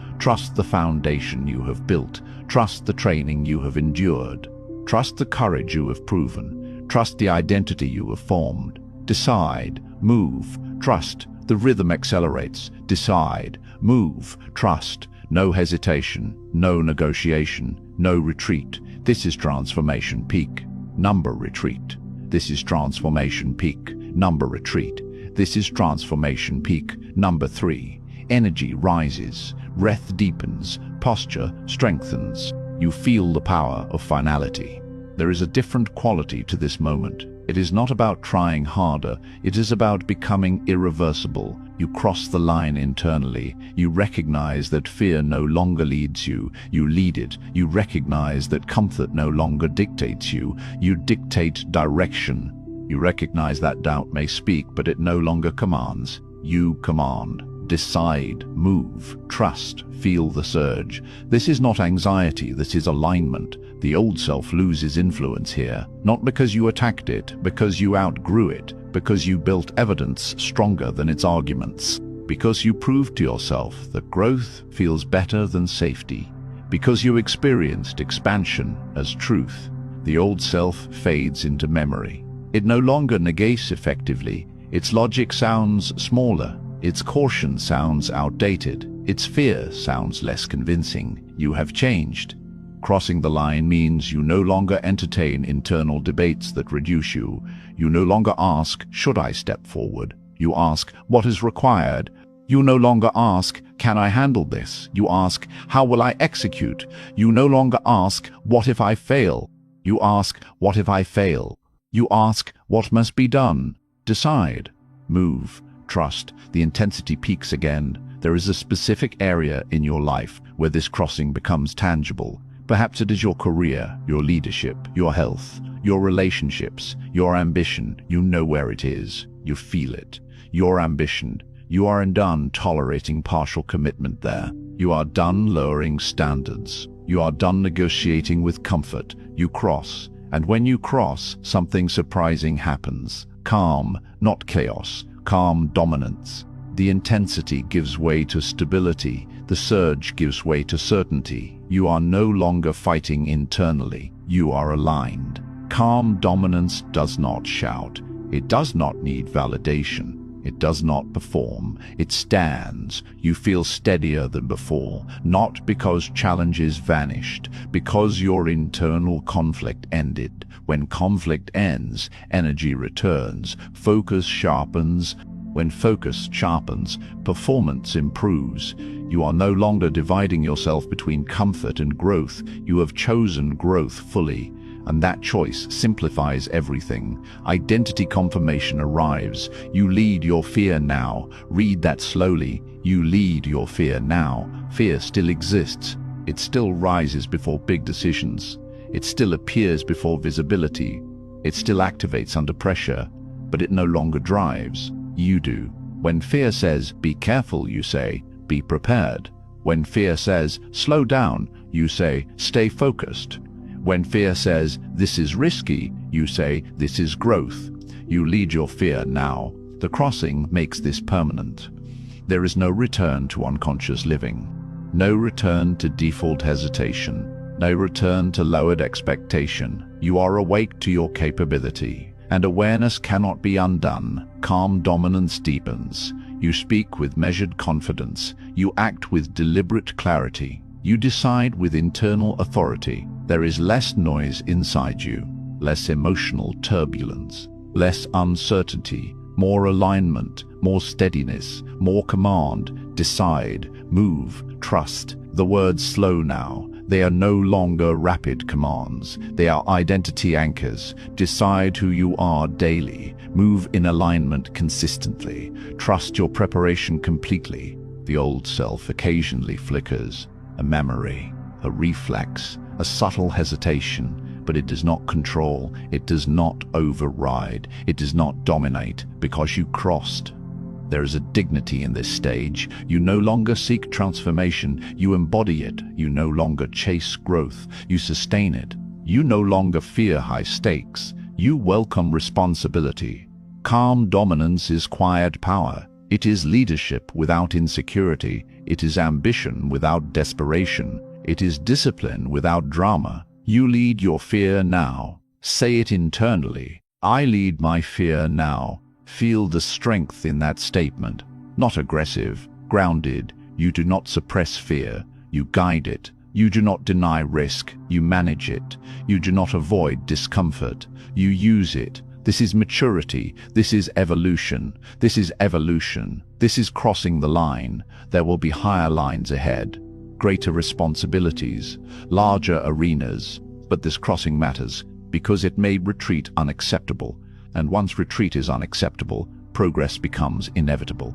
the foundation you have built. Trust the training you have endured. Trust the courage you have proven. Trust the identity you have formed. Decide, move, trust. The rhythm accelerates. Decide, move, trust. No hesitation, no negotiation, no retreat. This is transformation peak. Number retreat. This is transformation peak. Number retreat. This is transformation peak. Number 3. Energy rises. Breath deepens. Posture strengthens. You feel the power of finality. There is a different quality to this moment. It is not about trying harder. It is about becoming irreversible. You cross the line internally. You recognize that fear no longer leads you. You lead it. You recognize that comfort no longer dictates you. You dictate direction. You recognize that doubt may speak, but it no longer commands. You command. Decide, move, trust, feel the surge. This is not anxiety, this is alignment. The old self loses influence here, not because you attacked it, because you outgrew it, because you built evidence stronger than its arguments, because you proved to yourself that growth feels better than safety, because you experienced expansion as truth. The old self fades into memory. It no longer negates effectively. Its logic sounds smaller. Its caution sounds outdated. Its fear sounds less convincing. You have changed. Crossing the line means you no longer entertain internal debates that reduce you. You no longer ask, should I step forward? You ask, what is required? You no longer ask, can I handle this? You ask, how will I execute? You no longer ask, what if I fail? You ask, what if I fail? You ask, what must be done? Decide. Move. Trust. The intensity peaks again. There is a specific area in your life where this crossing becomes tangible. Perhaps it is your career, your leadership, your health, your relationships, your ambition. You know where it is. You feel it. Your ambition. You are done tolerating partial commitment there. You are done lowering standards. You are done negotiating with comfort. You cross. And when you cross, something surprising happens. Calm, not chaos. Calm dominance. The intensity gives way to stability. The surge gives way to certainty. You are no longer fighting internally. You are aligned. Calm dominance does not shout. It does not need validation. It does not perform. It stands. You feel steadier than before, not because challenges vanished, because your internal conflict ended. When conflict ends, energy returns, focus sharpens. When focus sharpens, performance improves. You are no longer dividing yourself between comfort and growth. You have chosen growth fully. And that choice simplifies everything. Identity confirmation arrives. You lead your fear now. Read that slowly. You lead your fear now. Fear still exists. It still rises before big decisions. It still appears before visibility. It still activates under pressure, but it no longer drives. You do. When fear says, be careful, you say, be prepared. When fear says, slow down, you say, stay focused. When fear says, this is risky, you say, this is growth. You lead your fear now. The crossing makes this permanent. There is no return to unconscious living. No return to default hesitation. No return to lowered expectation. You are awake to your capability, and awareness cannot be undone. Calm dominance deepens. You speak with measured confidence. You act with deliberate clarity. You decide with internal authority. There is less noise inside you, less emotional turbulence, less uncertainty, more alignment, more steadiness, more command. Decide, move, trust. The words slow now. They are no longer rapid commands. They are identity anchors. Decide who you are daily. Move in alignment consistently. Trust your preparation completely. The old self occasionally flickers. A memory, a reflex, a subtle hesitation, but it does not control, it does not override, it does not dominate, because you crossed. There is a dignity in this stage. You no longer seek transformation, you embody it. You no longer chase growth, you sustain it. You no longer fear high stakes, you welcome responsibility. Calm dominance is quiet power. It is leadership without insecurity. It is ambition without desperation. It is discipline without drama. You lead your fear now. Say it internally. I lead my fear now. Feel the strength in that statement. Not aggressive, grounded. You do not suppress fear. You guide it. You do not deny risk. You manage it. You do not avoid discomfort. You use it. This is maturity. This is evolution. This is evolution. This is crossing the line. There will be higher lines ahead, greater responsibilities, larger arenas. But this crossing matters because it made retreat unacceptable. And once retreat is unacceptable, progress becomes inevitable.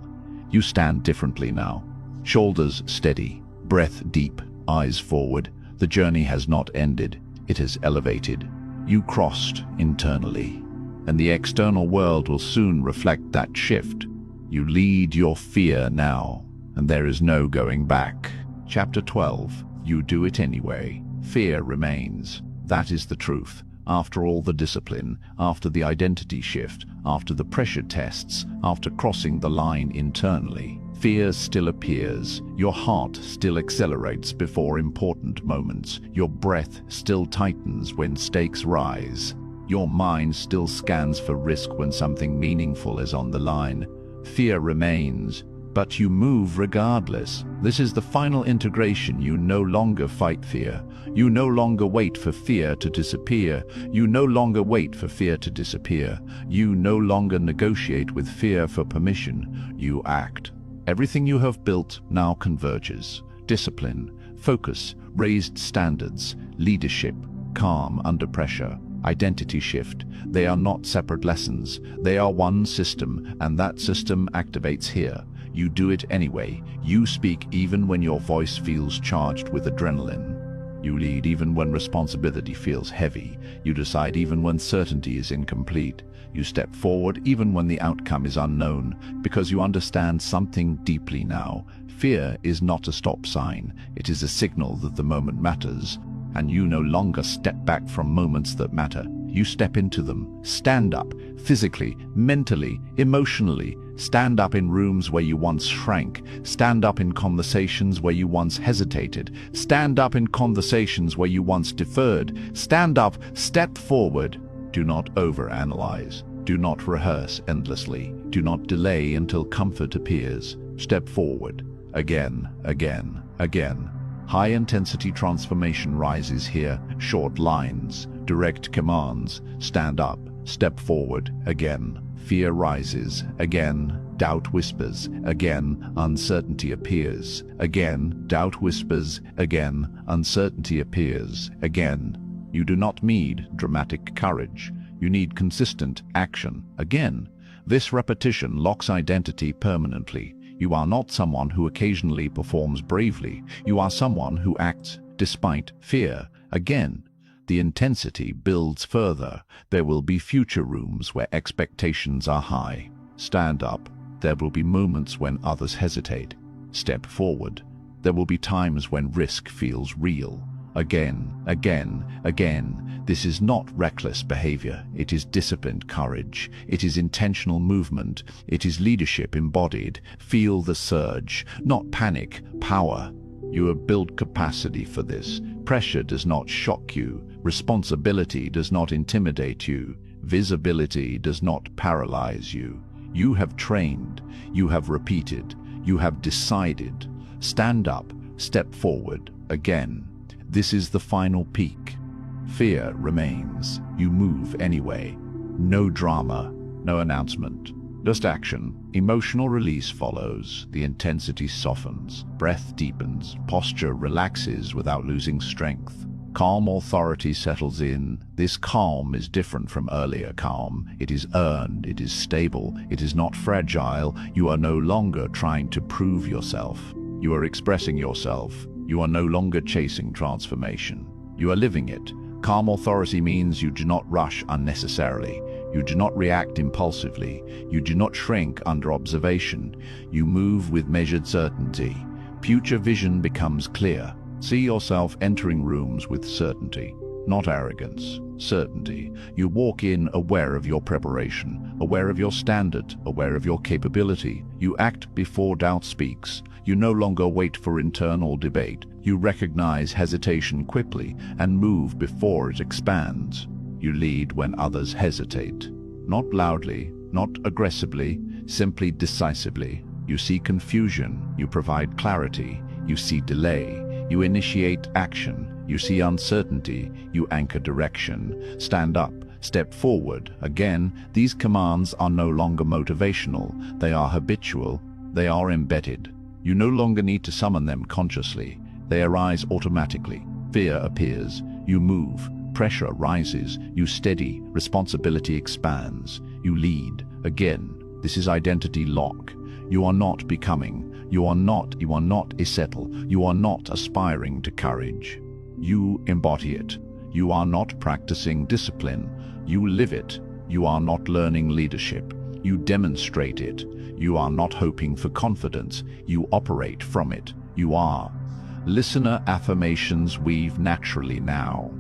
You stand differently now. Shoulders steady, breath deep, eyes forward. The journey has not ended. It has elevated. You crossed internally. And the external world will soon reflect that shift. You lead your fear now, and there is no going back. Chapter 12. You do it anyway. Fear remains. That is the truth. After all the discipline, after the identity shift, after the pressure tests, after crossing the line internally, fear still appears. Your heart still accelerates before important moments. Your breath still tightens when stakes rise. Your mind still scans for risk when something meaningful is on the line. Fear remains, but you move regardless. This is the final integration. You no longer fight fear. You no longer wait for fear to disappear. You no longer wait for fear to disappear. You no longer negotiate with fear for permission. You act. Everything you have built now converges. Discipline, focus, raised standards, leadership, calm under pressure. Identity shift. They are not separate lessons. They are one system, and that system activates here. You do it anyway. You speak even when your voice feels charged with adrenaline. You lead even when responsibility feels heavy. You decide even when certainty is incomplete. You step forward even when the outcome is unknown, because you understand something deeply now. Fear is not a stop sign. It is a signal that the moment matters. And you no longer step back from moments that matter. You step into them. Stand up, physically, mentally, emotionally. Stand up in rooms where you once shrank. Stand up in conversations where you once hesitated. Stand up in conversations where you once deferred. Stand up, step forward. Do not overanalyze. Do not rehearse endlessly. Do not delay until comfort appears. Step forward. Again, again, again. High-intensity transformation rises here. Short lines, direct commands. Stand up, step forward, again. Fear rises, again. Doubt whispers, again. Uncertainty appears, again. Doubt whispers, again. Uncertainty appears, again. You do not need dramatic courage. You need consistent action. Again, this repetition locks identity permanently. You are not someone who occasionally performs bravely. You are someone who acts despite fear. Again, the intensity builds further. There will be future rooms where expectations are high. Stand up. There will be moments when others hesitate. Step forward. There will be times when risk feels real. Again, again, again. This is not reckless behavior. It is disciplined courage. It is intentional movement. It is leadership embodied. Feel the surge, not panic, power. You have built capacity for this. Pressure does not shock you. Responsibility does not intimidate you. Visibility does not paralyze you. You have trained. You have repeated. You have decided. Stand up. Step forward. Again. This is the final peak. Fear remains. You move anyway. No drama, no announcement. Just action. Emotional release follows. The intensity softens. Breath deepens. Posture relaxes without losing strength. Calm authority settles in. This calm is different from earlier calm. It is earned. It is stable. It is not fragile. You are no longer trying to prove yourself. You are expressing yourself. You are no longer chasing transformation. You are living it. Calm authority means you do not rush unnecessarily. You do not react impulsively. You do not shrink under observation. You move with measured certainty. Future vision becomes clear. See yourself entering rooms with certainty, not arrogance. Certainty. You walk in aware of your preparation, aware of your standard, aware of your capability. You act before doubt speaks. You no longer wait for internal debate. You recognize hesitation quickly and move before it expands. You lead when others hesitate. Not loudly, not aggressively, simply decisively. You see confusion. You provide clarity. You see delay. You initiate action. You see uncertainty. You anchor direction. Stand up. Step forward. Again, these commands are no longer motivational. They are habitual. They are embedded. You no longer need to summon them consciously. They arise automatically. Fear appears. You move. Pressure rises. You steady. Responsibility expands. You lead. Again, this is identity lock. You are not becoming. You are not a settle. You are not aspiring to courage. You embody it. You are not practicing discipline. You live it. You are not learning leadership. You demonstrate it. You are not hoping for confidence. You operate from it. You are. Listener affirmations weave naturally now.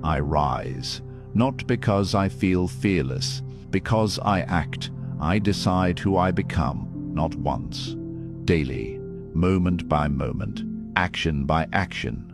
I rise, not because I feel fearless, because I act. I decide who I become, not once. Daily, moment by moment, action by action.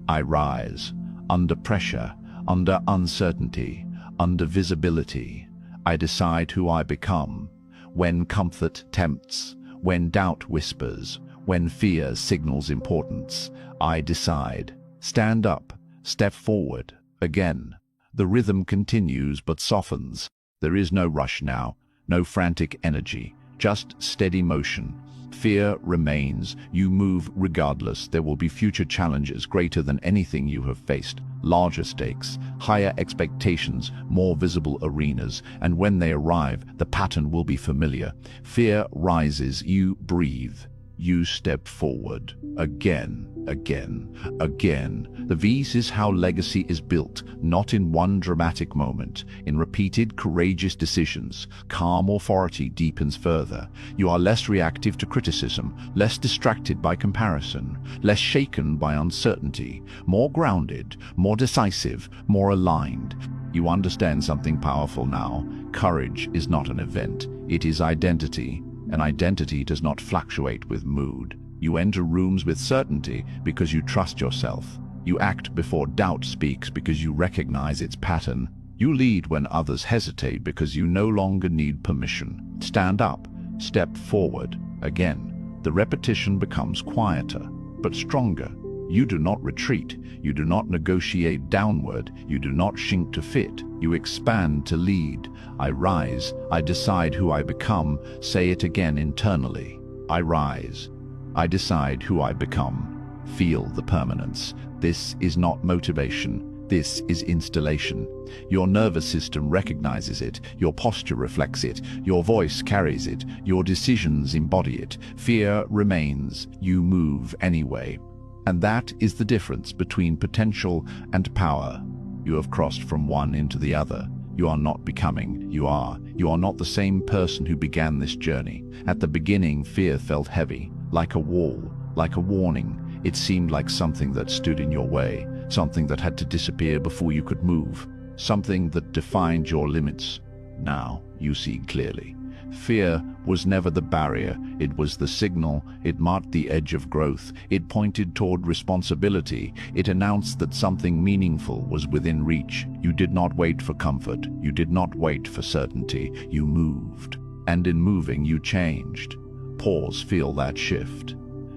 I rise, under pressure, under uncertainty, under visibility. I decide who I become. When comfort tempts, when doubt whispers, when fear signals importance, I decide. Stand up, step forward. Again, the rhythm continues but softens. There is no rush now, no frantic energy, just steady motion. Fear remains. You move regardless. There will be future challenges greater than anything you have faced. Larger stakes, higher expectations, more visible arenas, and when they arrive, the pattern will be familiar. Fear rises. You breathe. You step forward. Again, again, again. This is how legacy is built, not in one dramatic moment, in repeated, courageous decisions. Calm authority deepens further. You are less reactive to criticism, less distracted by comparison, less shaken by uncertainty, more grounded, more decisive, more aligned. You understand something powerful now. Courage is not an event. It is identity. And identity does not fluctuate with mood. You enter rooms with certainty because you trust yourself. You act before doubt speaks because you recognize its pattern. You lead when others hesitate because you no longer need permission. Stand up, step forward. Again, the repetition becomes quieter, but stronger. You do not retreat. You do not negotiate downward. You do not shrink to fit. You expand to lead. I rise. I decide who I become. Say it again internally. I rise. I decide who I become. Feel the permanence. This is not motivation. This is installation. Your nervous system recognizes it, your posture reflects it, your voice carries it, your decisions embody it. Fear remains, you move anyway. And that is the difference between potential and power. You have crossed from one into the other. You are not becoming, you are. You are not the same person who began this journey. At the beginning, fear felt heavy, like a wall, like a warning. It seemed like something that stood in your way, something that had to disappear before you could move, something that defined your limits. Now you see clearly. Fear was never the barrier, it was the signal. It marked the edge of growth. It pointed toward responsibility. It announced that something meaningful was within reach. You did not wait for comfort. You did not wait for certainty. You moved. And in moving, you changed. Pause, feel that shift.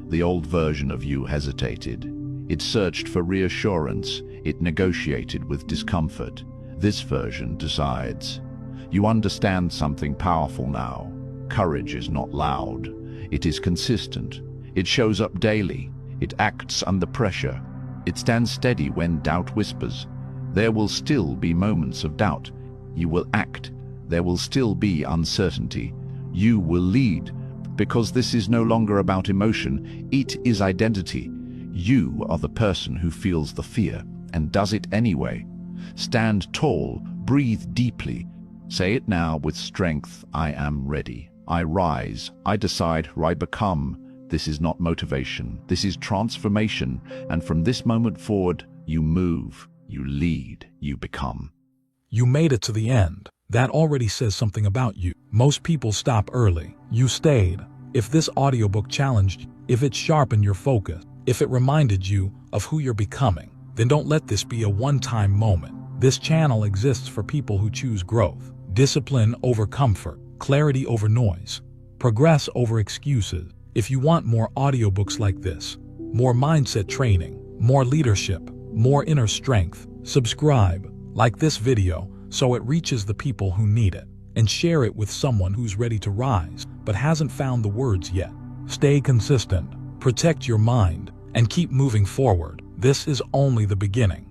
The old version of you hesitated. It searched for reassurance. It negotiated with discomfort. This version decides. You understand something powerful now. Courage is not loud. It is consistent. It shows up daily. It acts under pressure. It stands steady when doubt whispers. There will still be moments of doubt. You will act. There will still be uncertainty. You will lead. Because this is no longer about emotion, it is identity. You are the person who feels the fear and does it anyway. Stand tall, breathe deeply. Say it now with strength. I am ready. I rise. I decide. I become. This is not motivation. This is transformation. And from this moment forward, you move, you lead, you become. You made it to the end. That already says something about you. Most people stop early. You stayed. If this audiobook challenged you, if it sharpened your focus, if it reminded you of who you're becoming, then don't let this be a one-time moment. This channel exists for people who choose growth, discipline over comfort, clarity over noise, progress over excuses. If you want more audiobooks like this, more mindset training, more leadership, more inner strength, subscribe, like this video so it reaches the people who need it, and share it with someone who's ready to rise but hasn't found the words yet. Stay consistent, protect your mind, and keep moving forward. This is only the beginning.